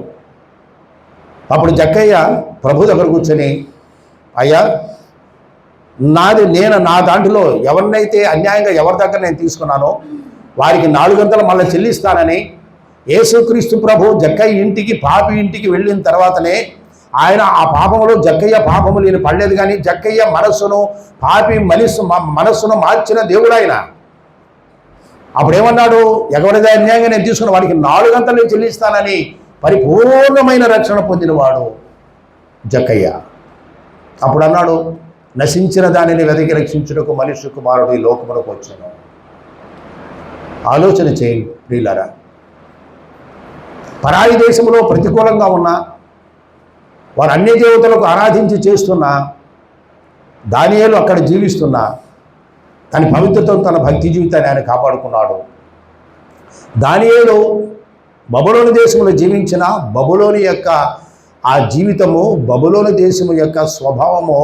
అప్పుడు జక్కయ్య ప్రభు దగ్గర కూర్చొని, అయ్యా, నా దాంట్లో ఎవరినైతే అన్యాయంగా ఎవరి దగ్గర నేను తీసుకున్నానో వారికి 4 గంటలు మళ్ళీ చెల్లిస్తానని యేసుక్రీస్తు ప్రభు జక్కయ్య ఇంటికి, పాపి ఇంటికి వెళ్ళిన తర్వాతనే ఆయన ఆ పాపములో జక్కయ్య పాపము లేని పడలేదు. కానీ జక్కయ్య పాపి మనస్సును మార్చిన దేవుడు ఆయన. అప్పుడేమన్నాడు? ఎవరిది అన్యాయంగా నేను తీసుకున్న వాడికి 4 గంటలు నేను చెల్లిస్తానని పరిపూర్ణమైన రక్షణ పొందినవాడు జక్కయ్య. అప్పుడు అన్నాడు, నశించిన దానిని వెతికి రక్షించుటకు మనుష్య కుమారుడు ఈ లోకమునకు వచ్చాను. ఆలోచన చేయండి ప్రియులారా. పరాయి దేశంలో ప్రతికూలంగా ఉన్న వారు అన్ని దేవతలకు ఆరాధించి చేస్తున్న దానియేలు అక్కడ జీవిస్తున్నా తన పవిత్రతో తన భక్తి జీవితాన్ని ఆయన కాపాడుకున్నాడు. దానియేలు బబులోను దేశంలో జీవించిన బబులోని యొక్క ఆ జీవితము, బబులోను దేశము యొక్క స్వభావము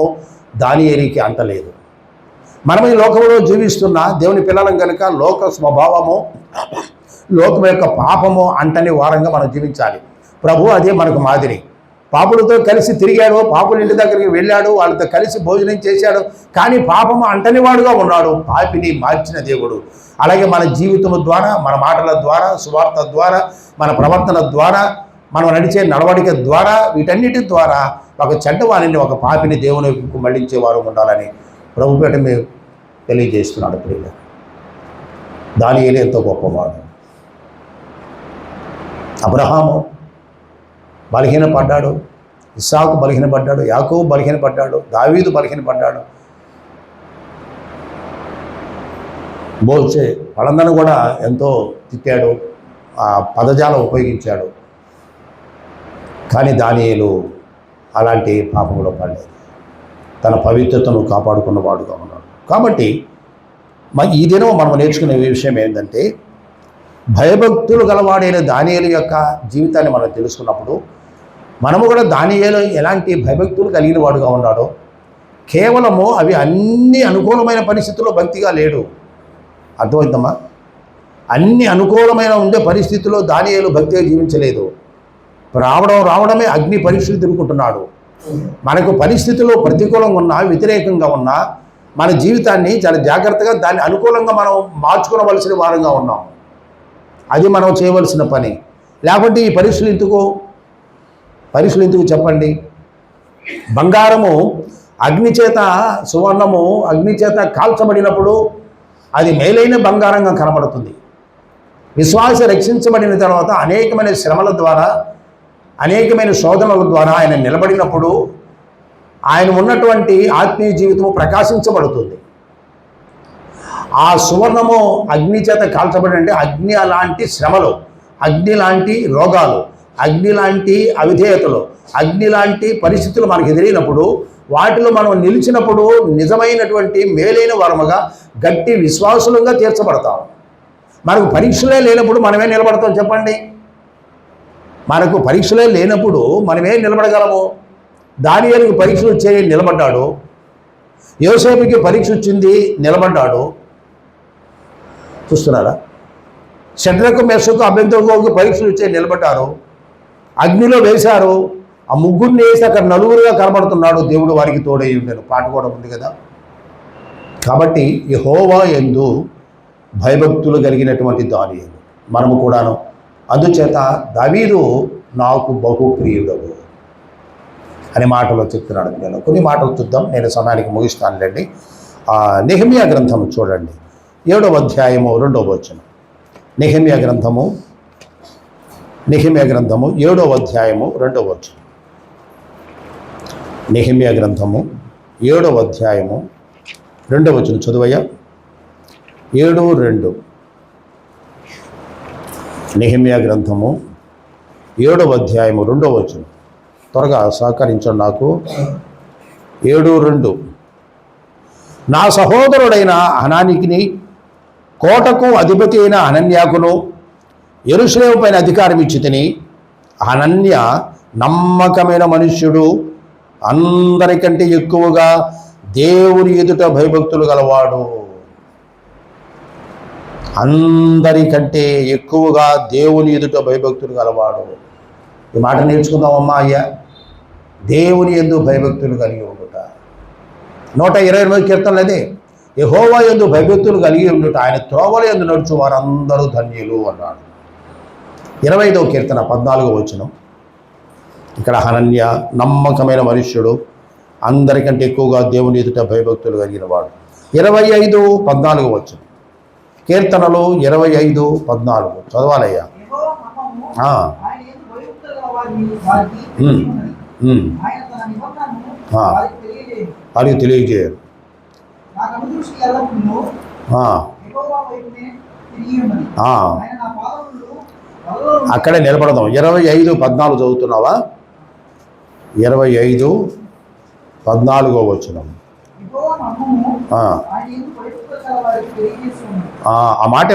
దానియేలుకి అంటలేదు. మనం ఈ లోకంలో జీవిస్తున్న దేవుని పిల్లలం కనుక లోక స్వభావము, లోకం యొక్క పాపము అంటని వారంగా మనం జీవించాలి. ప్రభు అదే మనకు మాదిరి. పాపులతో కలిసి తిరిగాడు, పాపుల ఇంటి దగ్గరికి వెళ్ళాడు, వాళ్ళతో కలిసి భోజనం చేశాడు, కానీ పాపము అంటని వాడుగా ఉన్నాడు. పాపిని మార్చిన దేవుడు. అలాగే మన జీవితం ద్వారా, మన మాటల ద్వారా, సువార్త ద్వారా, మన ప్రవర్తన ద్వారా, మనం నడిచే నడవడిక ద్వారా, వీటన్నిటి ద్వారా ఒక చెడ్డవాణిని, ఒక పాపిని దేవునికి మళ్ళించేవారు ఉండాలని ప్రభుపేట మేము తెలియజేస్తున్నాడు. ప్రియులు, దానియేలు ఎంతో గొప్పవాడు. అబ్రహాము బలహీనపడ్డాడు, ఇస్సాకు బలహీనపడ్డాడు, యాకోబు బలహీనపడ్డాడు, దావీదు బలహీనపడ్డాడు. మోషే వాళ్ళందరినీ కూడా ఎంతో తిట్టాడు, ఆ పదజాలం ఉపయోగించాడు. కానీ దానియేలు అలాంటి పాపంలో పడలేదు, తన పవిత్రతను కాపాడుకున్నవాడుగా ఉన్నాడు. కాబట్టి ఈ దినం మనం నేర్చుకునే విషయం ఏంటంటే, భయభక్తులు గలవాడైన దానియేలు యొక్క జీవితాన్ని మనం తెలుసుకున్నప్పుడు మనము కూడా దానియేలు ఎలాంటి భయభక్తులు కలిగిన వాడుగా ఉన్నాడో, కేవలము అవి అన్ని అనుకూలమైన పరిస్థితుల్లో భక్తిగా లేడు. అర్థమవుతుందమ్మా? అన్ని అనుకూలమైన ఉండే పరిస్థితుల్లో దానియేలు భక్తిగా జీవించలేదు. రావడమే అగ్ని పరీక్షలు తిరుగుకుంటున్నాడు. మనకు పరిస్థితుల్లో ప్రతికూలంగా ఉన్నా, వ్యతిరేకంగా ఉన్నా, మన జీవితాన్ని చాలా జాగ్రత్తగా దాన్ని అనుకూలంగా మనం మార్చుకోవలసిన వారంగా ఉన్నాం. అది మనం చేయవలసిన పని. లేకపోతే ఈ పరీక్షలు ఎందుకు చెప్పండి? బంగారము అగ్నిచేత, సువర్ణము అగ్నిచేత కాల్చబడినప్పుడు అది మేలైన బంగారంగా కనబడుతుంది. విశ్వాస రక్షించబడిన తర్వాత అనేకమైన శ్రమల ద్వారా, అనేకమైన శోధనల ద్వారా ఆయన నిలబడినప్పుడు ఆయన ఉన్నటువంటి ఆత్మీయ జీవితము ప్రకాశించబడుతుంది. ఆ సువర్ణము అగ్ని చేత కాల్చబడి అంటే అగ్ని లాంటి శ్రమలు, అగ్ని లాంటి రోగాలు, అగ్ని లాంటి అవిధేయతలు, అగ్ని లాంటి పరిస్థితులు మనకు ఎదురైనప్పుడు, వాటిలో మనం నిలిచినప్పుడు నిజమైనటువంటి మేలైన వరముగా గట్టి విశ్వాసులుగా తీర్చబడతాం. మనకు పరీక్షలే లేనప్పుడు మనమే నిలబడతాం చెప్పండి? మనకు పరీక్షలే లేనప్పుడు మనమే నిలబడగలము? దానియేలుకి పరీక్షలు వచ్చాయి, నిలబడ్డాడు. యోసేపుకి పరీక్ష వచ్చింది, నిలబడ్డాడు. చూస్తున్నారా? షడ్రకు, మెషకు, అబేద్నెగోకు పరీక్షలు వచ్చాయి, నిలబడ్డారు. అగ్నిలో వేశారు. ఆ ముగ్గురిని వేసి అక్కడ నలుగురుగా కనబడుతున్నాడు. దేవుడు వారికి తోడై ఉండేను. పాట కూడా ఉంది కదా. కాబట్టి యెహోవా యందు భయభక్తులు కలిగినటువంటి దానియేలు మనము కూడాను. అందుచేత దావీదు నాకు బహు ప్రియుడవు అనే మాటలో చెప్తున్నాడు. నేను కొన్ని మాటలు చూద్దాం, నేను సమయానికి ముగిస్తానులేండి. నెహెమ్యా గ్రంథము చూడండి, 7వ అధ్యాయము 2వ వచనం. నెహెమ్యా గ్రంథము 7వ అధ్యాయము 2వ వచనం. నెహెమ్యా గ్రంథము 7వ అధ్యాయము 2వ వచనం చదువయ్యా. 7:2. నెహెమ్యా గ్రంథము 7వ అధ్యాయము 2వ వచనం. త్వరగా సహకరించండి నాకు. 7:2. నా సహోదరుడైన హనానీకిని, కోటకు అధిపతి అయిన హనన్యాకును యెరూషలేము పైన అధికారం ఇచ్చి తిని, హనన్య నమ్మకమైన మనుష్యుడు, అందరికంటే ఎక్కువగా దేవుని ఎదుట భయభక్తులు గలవాడు. అందరికంటే ఎక్కువగా దేవుని ఎదుట భయభక్తులు గలవాడు. ఈ మాట నేర్చుకుందామమ్మా అయ్యా. దేవుని యందు భయభక్తులు కలిగి ఉండుట. 128 కీర్తనలు అదే. యెహోవా యందు భయభక్తులు కలిగి ఉండుట, ఆయన త్రోవల యందు నడుచు వారందరూ ధన్యులు అన్నాడు. 25వ కీర్తన 14వ వచనం. ఇక్కడ హనన్య నమ్మకమైన మనుష్యుడు, అందరికంటే ఎక్కువగా దేవుని ఎదుట భయభక్తులు కలిగిన వాడు. 25:14 వచనం. కీర్తనలు 25:14 చదవాలయ్యా. వారికి తెలియజేయరు. అక్కడే నిలబడదాం. 25:14 చదువుతున్నావా? 25:14 వచనం. ఆ మాట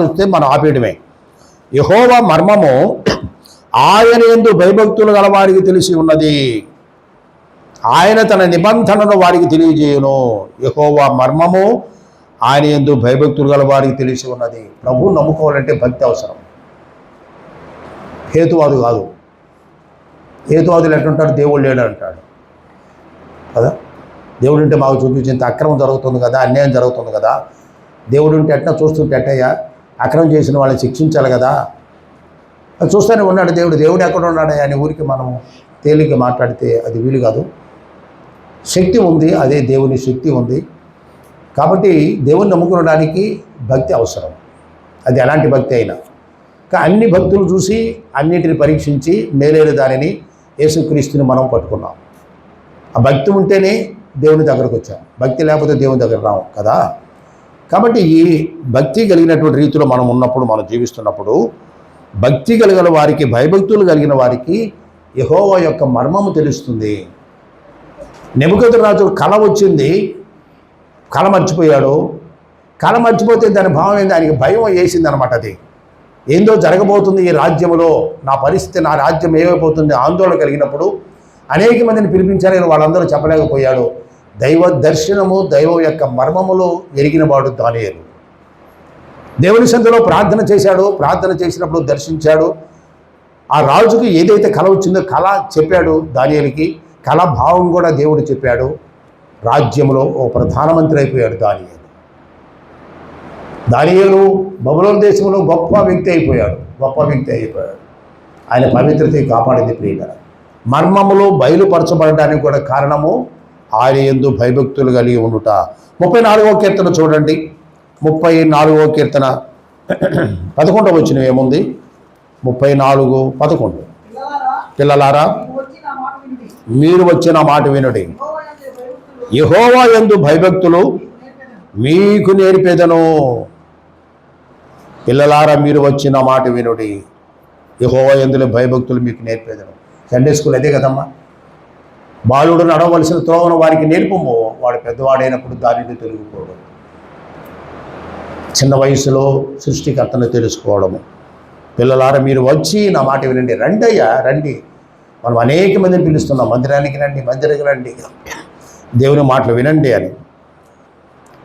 వస్తే మనం ఆపేయడమే. యెహోవా మర్మము ఆయన యందు భయభక్తులు గల వారికి తెలిసి ఉన్నది, ఆయన తన నిబంధనను వారికి తెలియజేయును. యెహోవా మర్మము ఆయన యందు భయభక్తులు గల వారికి తెలిసి ఉన్నది. ప్రభువు నమ్ముకోవాలంటే భక్తి అవసరం, హేతువాదు కాదు. హేతువాదులు ఎట్లుంటాడు? దేవుడు లేడు అంటాడు కదా. దేవుడు ఉంటే మాకు చూపించేంత అక్రమం జరుగుతుంది కదా, అన్యాయం జరుగుతుంది కదా. దేవుడు ఉంటే ఎట్లా చూస్తుంటే ఎట్టయ్యా? అక్రమం చేసిన వాళ్ళని శిక్షించాలి కదా. అది చూస్తూనే ఉన్నాడు దేవుడు. దేవుడు ఎక్కడ ఉన్నాడయ్యా అని ఊరికి మనం తేలిక మాట్లాడితే అది వీలు కాదు. శక్తి ఉంది, అదే దేవుని శక్తి ఉంది. కాబట్టి దేవుని నమ్ముకోవడానికి భక్తి అవసరం. అది ఎలాంటి భక్తి అయినా. అన్ని భక్తులు చూసి అన్నిటిని పరీక్షించి మేలైన దానిని యేసుక్రీస్తుని మనం పట్టుకున్నాం. ఆ భక్తి ఉంటేనే దేవుని దగ్గరకు వచ్చాం. భక్తి లేకపోతే దేవుని దగ్గర రాము కదా. కాబట్టి ఈ భక్తి కలిగినటువంటి రీతిలో మనం ఉన్నప్పుడు, మనం జీవిస్తున్నప్పుడు, భక్తి కలిగిన వారికి, భయభక్తులు కలిగిన వారికి యెహోవా యొక్క మర్మము తెలుస్తుంది. నెబుకద్నెజరు కళ వచ్చింది, కళ మర్చిపోయాడు. కళ మర్చిపోతే దాని భావం ఏంది? ఆయనకి భయం వేసింది అనమాట. అది ఏందో జరగబోతుంది ఈ రాజ్యంలో, నా పరిస్థితి, నా రాజ్యం ఏమైపోతుంది ఆందోళన కలిగినప్పుడు అనేక మందిని పిలిపించారు, వాళ్ళందరూ చెప్పలేకపోయాడు. దైవ దర్శనము, దైవం యొక్క మర్మములు ఎరిగిన వాడు దానియేలు. దేవుని సన్నిధిలో ప్రార్థన చేశాడు. ప్రార్థన చేసినప్పుడు దర్శించాడు. ఆ రాజుకి ఏదైతే కళ వచ్చిందో కళ చెప్పాడు దానియేలుకి. కళ భావం కూడా దేవుడు చెప్పాడు. రాజ్యంలో ఓ ప్రధానమంత్రి అయిపోయాడు దానియేలు. దానియేలు బబులోను దేశంలో గొప్ప వ్యక్తి అయిపోయాడు. ఆయన పవిత్రత కాపాడింది ప్రియులారా. మర్మములు బయలుపరచబడడానికి కూడా కారణము ఆయన యందు భయభక్తులు కలిగి ఉండుట. 34వ కీర్తన చూడండి. 34వ కీర్తన 11వ వచనం ఏముంది? 34:11. పిల్లలారా మీరు వచ్చిన మాట వినుడి, యెహోవా యందు భయభక్తులు మీకు నేర్పేదను. పిల్లలారా మీరు వచ్చిన మాట వినుడి, యెహోవా యందు భయభక్తులు మీకు నేర్పేదను. సండే స్కూల్ అదే కదమ్మా. బాలుడు నడవలసిన త్రోవను వారికి నేర్పము, వాడు పెద్దవాడైనప్పుడు దానిని తొలగిపోవడం. చిన్న వయసులో సృష్టికర్తను తెలుసుకోవడము. పిల్లలారా మీరు వచ్చి నా మాట వినండి. రండి అయ్యా రండి. మనం అనేక మందిని పిలుస్తున్నాం, మందిరానికి రండి, దేవుని మాటలు వినండి అని.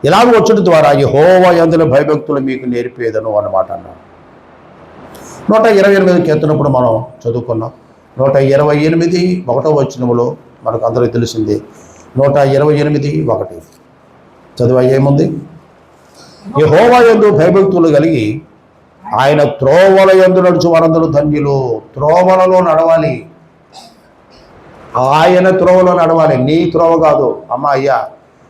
ఇలాగ వచ్చడం ద్వారా యెహోవా యందు భయభక్తులు మీకు నేర్పేదను అన్నమాట అన్నాడు. 128 కీర్తనప్పుడు మనం చదువుకున్నాం. 128 1వ వచనములో మనకు అందరికీ తెలిసింది. 128:1 చదువు ఏముంది? యెహోవా యందు భయభక్తులు కలిగి ఆయన త్రోవల యందు నడుచు వారందరూ ధన్యులు. త్రోవలలో నడవాలి, ఆయన త్రోవలో నడవాలి. నీ త్రోవ కాదు అమ్మ అయ్యా,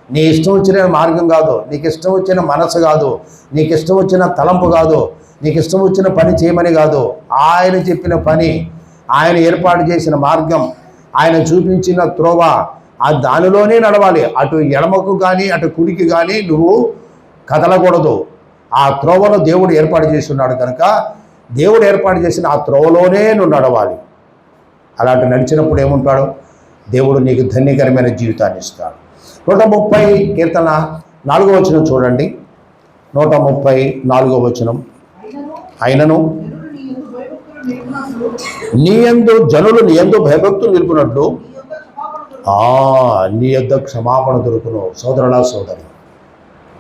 నీ ఇష్టం వచ్చిన మార్గం కాదు, నీకు ఇష్టం వచ్చిన మనసు కాదు, నీకు ఇష్టం వచ్చిన తలంపు కాదు, నీకు ఇష్టం వచ్చిన పని చేయమని కాదు. ఆయన చెప్పిన పని, ఆయన ఏర్పాటు చేసిన మార్గం, ఆయన చూపించిన త్రోవ, ఆ దానిలోనే నడవాలి. అటు ఎడమకు కానీ అటు కుడికి కానీ నువ్వు కదలకూడదు. ఆ త్రోవలో దేవుడు ఏర్పాటు చేసి ఉన్నాడు కనుక దేవుడు ఏర్పాటు చేసిన ఆ త్రోవలోనే నువ్వు నడవాలి. అలాంటి నడిచినప్పుడు ఏముంటాడు? దేవుడు నీకు ధన్యకరమైన జీవితాన్ని ఇస్తాడు. 130 కీర్తన 4వ వచనం చూడండి. 134వ వచనం. అయినను జనులు నీ యందు భయభక్తులు నిలుపునట్లు నీ యొద్ద క్షమాపణ దొరుకును. సోదరులా సోదరి,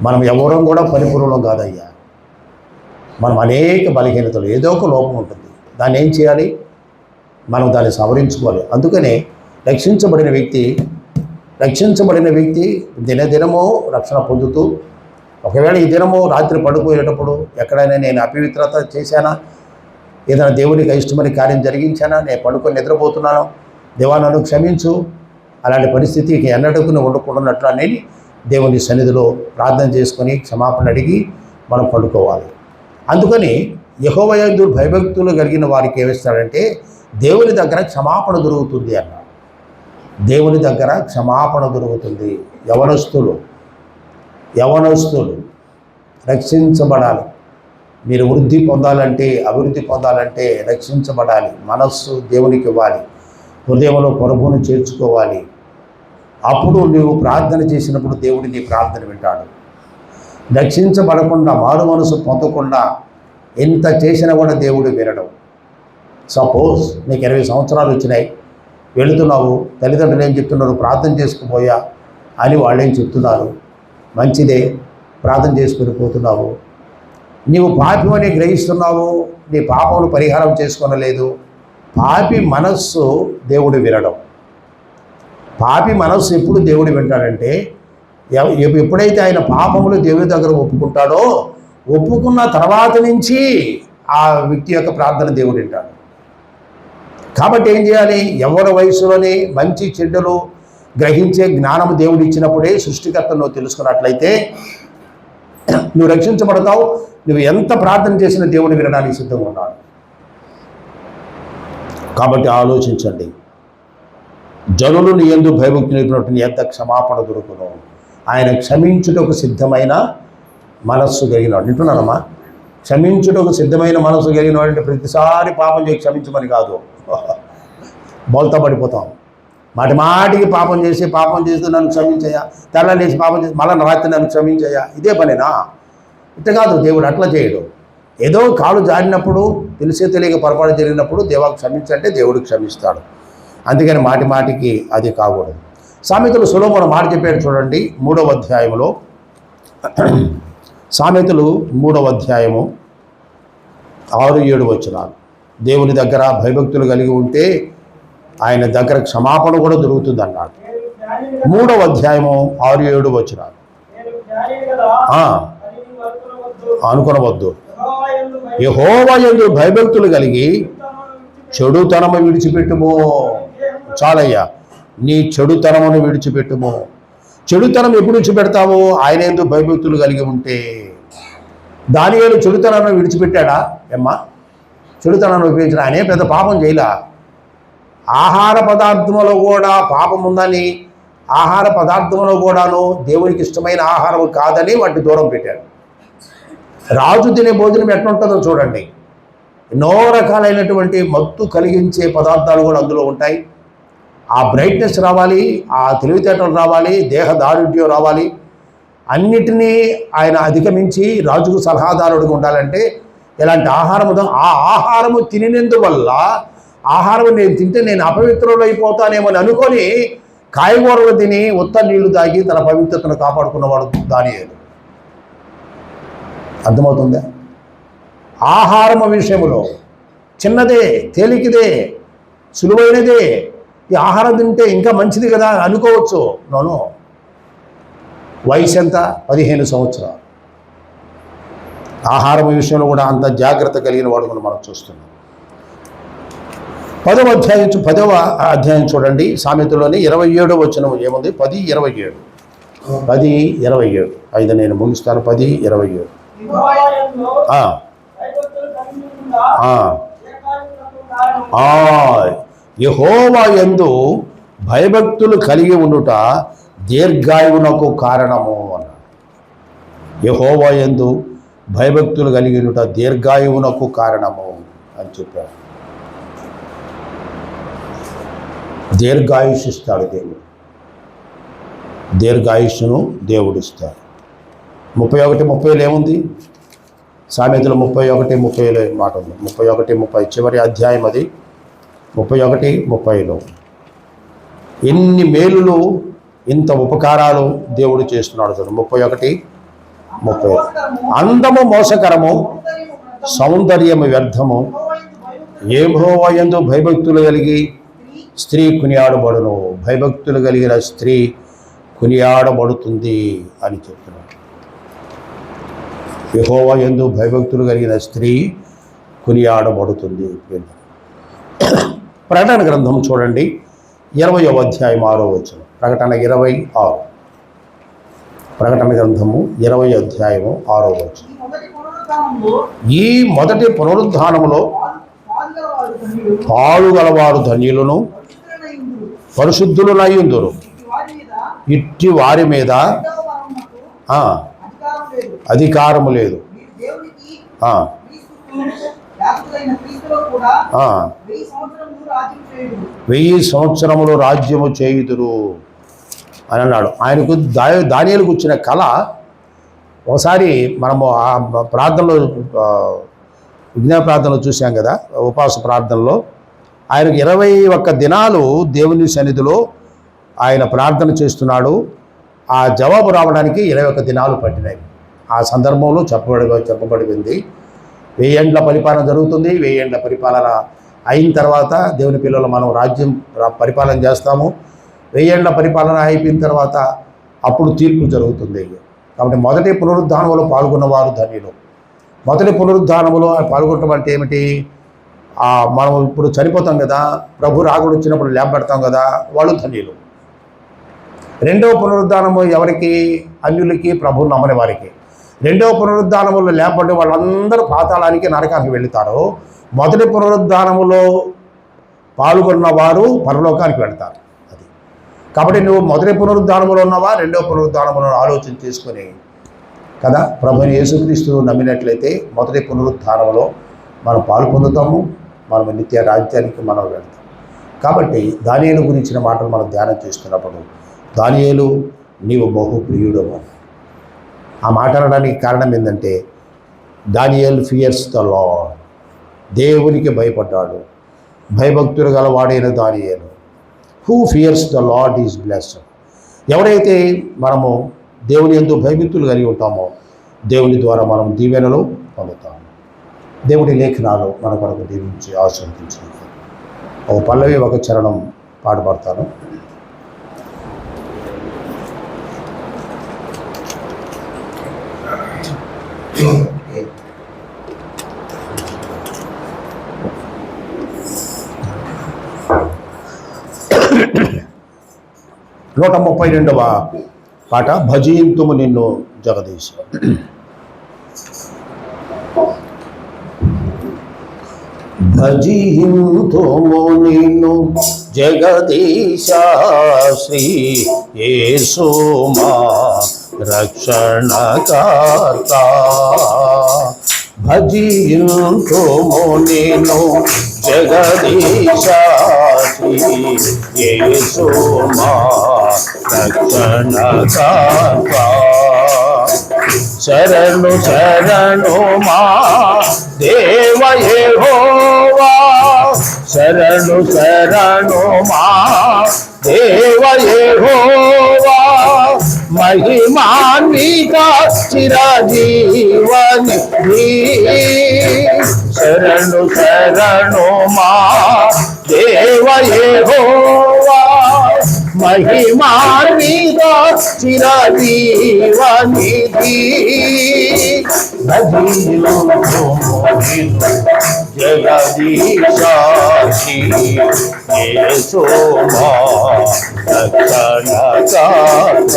మనం ఎవరం కూడా పరిపూర్ణం కాదయ్యా. మనం అనేక బలహీనతలు, ఏదో ఒక లోపం ఉంటుంది. దాన్ని ఏం చేయాలి? మనం దాన్ని సవరించుకోవాలి. అందుకనే రక్షించబడిన వ్యక్తి దినదినము రక్షణ పొందుతూ, ఒకవేళ ఈ దినము రాత్రి పడుకోయేటప్పుడు ఎక్కడైనా నేను అపవిత్రత చేశానా, ఏదైనా దేవునికి ఇష్టమని కార్యం జరిగించానా, నేను పడుకొని నిద్రపోతున్నాను, దేవా నన్ను క్షమించు, అలాంటి పరిస్థితికి ఎన్నడూ ఉండకూడనట్లు అనేది దేవుని సన్నిధిలో ప్రార్థన చేసుకొని క్షమాపణ అడిగి మనం పడుకోవాలి. అందుకని యెహోవా యందు భయభక్తులు కలిగిన వారికి ఏమిస్తాడంటే దేవుని దగ్గర క్షమాపణ దొరుకుతుంది అన్నాడు. దేవుని దగ్గర క్షమాపణ దొరుకుతుంది. యవనస్తులు రక్షించబడాలి. మీరు వృద్ధి పొందాలంటే, అభివృద్ధి పొందాలంటే రక్షించబడాలి. మనస్సు దేవునికి ఇవ్వాలి, హృదయంలో ప్రభువును చేర్చుకోవాలి. అప్పుడు నువ్వు ప్రార్థన చేసినప్పుడు దేవుడు నీ ప్రార్థన వింటాడు. రక్షించబడకుండా, మారు మనసు పొందకుండా ఎంత చేసినా కూడా దేవుడు వినడం. సపోజ్ నీకు 20 సంవత్సరాలు వచ్చినాయి, వెళుతున్నావు, తల్లిదండ్రులు ఏం చెప్తున్నారు? ప్రార్థన చేసుకుపోయా అని వాళ్ళు ఏం చెప్తున్నారు? మంచిదే, ప్రార్థన చేసుకుని పోతున్నావు. నీవు పాపమని గ్రహిస్తున్నావు, నీ పాపమును పరిహారం చేసుకోనలేదు. పాపి మనస్సు దేవుడు వినడం. పాపి మనస్సు ఎప్పుడు దేవుడు వింటాడంటే ఎప్పుడైతే ఆయన పాపములు దేవుని దగ్గర ఒప్పుకుంటాడో, ఒప్పుకున్న తర్వాత నుంచి ఆ వ్యక్తి యొక్క ప్రార్థన దేవుడు వింటాడు. కాబట్టి ఏం చేయాలి? ఎవరి వయసులోనే మంచి చెడ్డలు గ్రహించే జ్ఞానము దేవుడు ఇచ్చినప్పుడే సృష్టికర్తను నువ్వు తెలుసుకున్నట్లయితే నువ్వు రక్షించబడతావు. నువ్వు ఎంత ప్రార్థన చేసినా దేవుడు వినడానికి సిద్ధంగా ఉన్నాడు. కాబట్టి ఆలోచించండి. జనులు నీ యందు భయభక్తి నిలిపినట్టు నీ ఎంత క్షమాపణ దొరుకును. ఆయన క్షమించుటకు సిద్ధమైన మనస్సు కలిగినవాడు. వింటున్నారమ్మా? క్షమించుటకు సిద్ధమైన మనస్సు కలిగినవాడు అంటే ప్రతిసారి పాపం చేసి క్షమించమని కాదు. బోల్తా పడిపోతాం. మాటికి పాపం చేస్తే నన్ను క్షమించయ్యా, తెల్లలేసి పాపం చేసి మళ్ళీ రాత్రి నన్ను క్షమించయ్యా, ఇదే పనేనా? ఇట్ట కాదు, దేవుడు అట్లా చేయడు. ఏదో కాలు జారినప్పుడు, తెలియక పొరపాటు జరిగినప్పుడు దేవా క్షమించంటే దేవుడు క్షమిస్తాడు. అందుకని మాటికి అది కాకూడదు. సామెతలు సొలొమోను మాట చెప్పాడు చూడండి, 3వ అధ్యాయంలో. సామెతలు 3వ అధ్యాయము 6-7 వచనాలు. దేవుని దగ్గర భయభక్తులు కలిగి ఉంటే ఆయన దగ్గర క్షమాపణ కూడా దొరుకుతుంది అన్నాడు. 3వ అధ్యాయము 6-7 వచనాలు. అనుకొనవద్దు. యెహోవా యందు భయభక్తులు కలిగి చెడుతనము విడిచిపెట్టుము. చాలయ్యా, నీ చెడుతనమును విడిచిపెట్టుము. చెడుతనం ఎప్పుడు విడిచిపెడతావు? ఆయన యందు భయభక్తులు కలిగి ఉంటే. దానియేలు చెడుతనాన్ని విడిచిపెట్టాడా? ఏమ్మా, చెడుతనాన్ని ఉపయోగించిన ఆయనే పెద్ద పాపం చేయలా. ఆహార పదార్థములో కూడా పాపం ఉందని, ఆహార పదార్థములో కూడాను దేవునికి ఇష్టమైన ఆహారం కాదని వాటిని దూరం పెట్టాడు. రాజు తినే భోజనం ఎట్లుంటుందో చూడండి. ఎన్నో రకాలైనటువంటి మత్తు కలిగించే పదార్థాలు కూడా అందులో ఉంటాయి. ఆ బ్రైట్నెస్ రావాలి, ఆ తెలివితేటలు రావాలి, దేహ దారుఢ్యం రావాలి. అన్నిటినీ ఆయన అధిగమించి రాజుకు సలహాదారుడిగా ఉండాలంటే ఇలాంటి ఆహారము, ఆ ఆహారము తినినందువల్ల, ఆహారం నేను తింటే నేను అపవిత్రుడు అయిపోతానేమని అనుకొని కాయగూరలు తిని ఉత్త నీళ్లు తాగి తన పవిత్రతను కాపాడుకున్నవాడు దానియేలు. అర్థమవుతుందా? ఆహారము విషయంలో చిన్నదే, తేలికదే, సులువైనదే, ఈ ఆహారం తింటే ఇంకా మంచిది కదా అనుకోవచ్చు. నోను. వయసు ఎంత? 15 సంవత్సరాలు. ఆహారం విషయంలో కూడా అంత జాగ్రత్త కలిగిన వాడు కూడా మనం చూస్తున్నాం. 10వ అధ్యాయం చూడండి, సామెతలోని 27వ వచనం ఏముంది? 10:27. 10:27. అయితే నేను ముగిస్తాను. 10:27. యెహోవా యందు భయభక్తులు కలిగి ఉండుట దీర్ఘాయువునకు కారణము అన్నాడు. యెహోవా యందు భయభక్తులు కలిగి ఉండుట దీర్ఘాయువునకు కారణము అని చెప్పాడు. దీర్ఘాయుష్ ఇస్తాడు దేవుడు. దీర్ఘాయుష్ను దేవుడిస్తాడు. 31:30 ఏముంది? సామెతలు 31:30 మాట ఉంది. 31:30 చివరి అధ్యాయం అది. 31:30లో ఎన్ని మేలులు, ఇంత ఉపకారాలు దేవుడు చేస్తున్నాడు చూడు. 31:30. అందము మోసకరము, సౌందర్యము వ్యర్థము, యెహోవా యందు భయభక్తులు కలిగి స్త్రీ కొనియాడబడును. భయభక్తులు కలిగిన స్త్రీ కొనియాడబడుతుంది అని చెప్తున్నాడు. యెహోవా యందు భయభక్తులు కలిగిన స్త్రీ కొనియాడబడుతుంది. ప్రకటన గ్రంథం చూడండి, 20వ అధ్యాయం 6వ వచనం. ప్రకటన 26. ప్రకటన గ్రంథము 20వ అధ్యాయము 6వ వచనం. ఈ మొదటి పునరుద్ధానములో పాలుగలవారు ధన్యులను, పరిశుద్ధులనయుందురు. ఇట్టి వారి మీద అధికారము లేదు. 1000 సంవత్సరములు రాజ్యము చేయుదురు అని అన్నాడు. ఆయనకు దానియేలుకు వచ్చిన కళ. ఒకసారి మనము ఆ ప్రార్థనలో, విజ్ఞాన ప్రార్థనలో చూసాం కదా, ఉపవాస ప్రార్థనలో ఆయనకు 21 దినాలు దేవుని సన్నిధిలో ఆయన ప్రార్థన చేస్తున్నాడు. ఆ జవాబు రావడానికి 21 దినాలు పట్టినాయి. ఆ సందర్భంలో చెప్పబడింది 1000 ఏండ్ల పరిపాలన జరుగుతుంది. 1000 ఏండ్ల పరిపాలన అయిన తర్వాత దేవుని పిల్లలు మనం రాజ్యం పరిపాలన చేస్తాము. 1000 ఏండ్ల పరిపాలన అయిపోయిన తర్వాత అప్పుడు తీర్పు జరుగుతుంది. కాబట్టి మొదటి పునరుద్ధానంలో పాల్గొన్నవారు ధన్యులు. మొదటి పునరుద్ధానంలో పాల్గొనడం అంటే ఏమిటి? మనం ఇప్పుడు చనిపోతాం కదా, ప్రభు రాకుడు వచ్చినప్పుడు లేపబడతాం కదా, వాళ్ళు ధన్యులు. రెండవ పునరుద్ధానము ఎవరికి? అన్యులకి, ప్రభు నమ్మని వారికి. రెండవ పునరుద్ధానములో లేపబడి వాళ్ళందరూ పాతాళానికి, నరకానికి వెళుతారు. మొదటి పునరుద్ధానములో పాల్గొన్న వారు పరలోకానికి వెళ్తారు. అది కాబట్టి నువ్వు మొదటి పునరుద్ధానములో ఉన్నావా, రెండవ పునరుద్ధానములో ఆలోచన చేసుకొని కదా. ప్రభుని యేసుక్రీస్తు నమ్మినట్లయితే మొదటి పునరుత్థానంలో మనం పాలు పొందుతాము, మనం నిత్య రాజ్యానికి మనం వెళ్తాం. కాబట్టి దానియేలు గురించిన మాటలు మనం ధ్యానం చేస్తున్నప్పుడు, దానియేలు నీవు బహు ప్రియుడవు. ఆ మాట అనడానికి కారణం ఏంటంటే, దానియేలు ఫియర్స్ ద లార్డ్, దేవునికి భయపడ్డాడు, భయభక్తులు గల వాడైన దానియేలు. Who fears the lord is blessed. ఎవరైతే మనము దేవుని యందు భయభక్తులు కలిగి ఉంటామో, దేవుని ద్వారా మనం దీవెనలు పొందుతాము. దేవుడి లేఖనాలు మన కొరకు దీవించి ఆశీర్వదించి ఒక పల్లవి ఒక చరణం పాడుపడతాను. నూట 32వ పాట, భజింతుము నిన్ను జగదీశ. భజింతుము నిన్ను జగదీశ, శ్రీ యేసు మా రక్షణకర్త. భజింతుము నిన్ను జగదీశ, శ్రీ యేసు మా రక్షణకర్త. శరణు శరణు మా దేవ యెహోవా, శరణు శరణు మా దేవ యెహోవా. మహిమాన్విత చిరజీవని, శరణు శరణు మా దేవ యెహోవా. మహిమాన్విత చిరజీవనిధి. జగదీశ, శ్రీ యేసు మా రక్షణకర్త.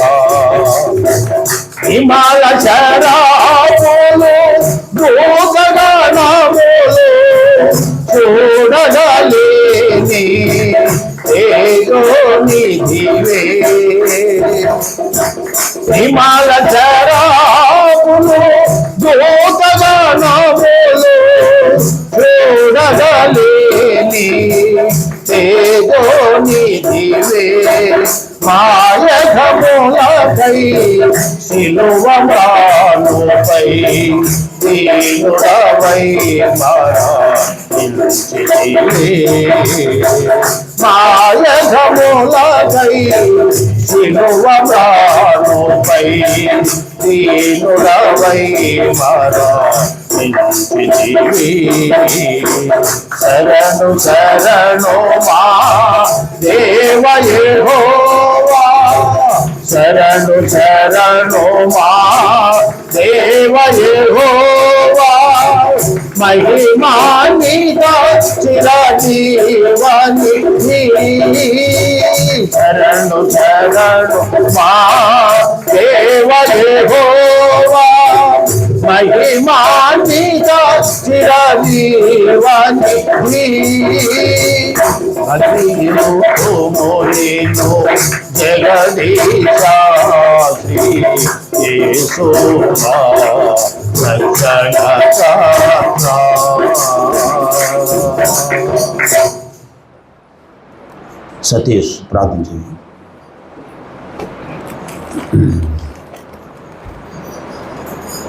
హిమాల శరాపులు దూతగణములు చూడగలేని తేజోనిధివే. హిమాల శరాపులు దూతగణములు చూడగలేని తేజోనిధివే. మాయఘములకై సిలువమానుపై దీనుడవై మరణించితివే. మాయఘములకై సిలువమానుపై దీనుడవై మరణించితివే. శరణు శరణు మా దేవ యెహోవా, శరణు శరణు మా దేవ యెహోవా. మహిమాన్విత చిరజీవనిధి. శరణు శరణు మా దేవ యెహోవా. మహిమాన్విత చిరజీవనిధి. భజింతుము నిన్ను జగదీశ, శ్రీ యేసు మా రక్షణకర్త. సతీష్ ప్రార్థన చేయి.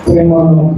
ప్రేమను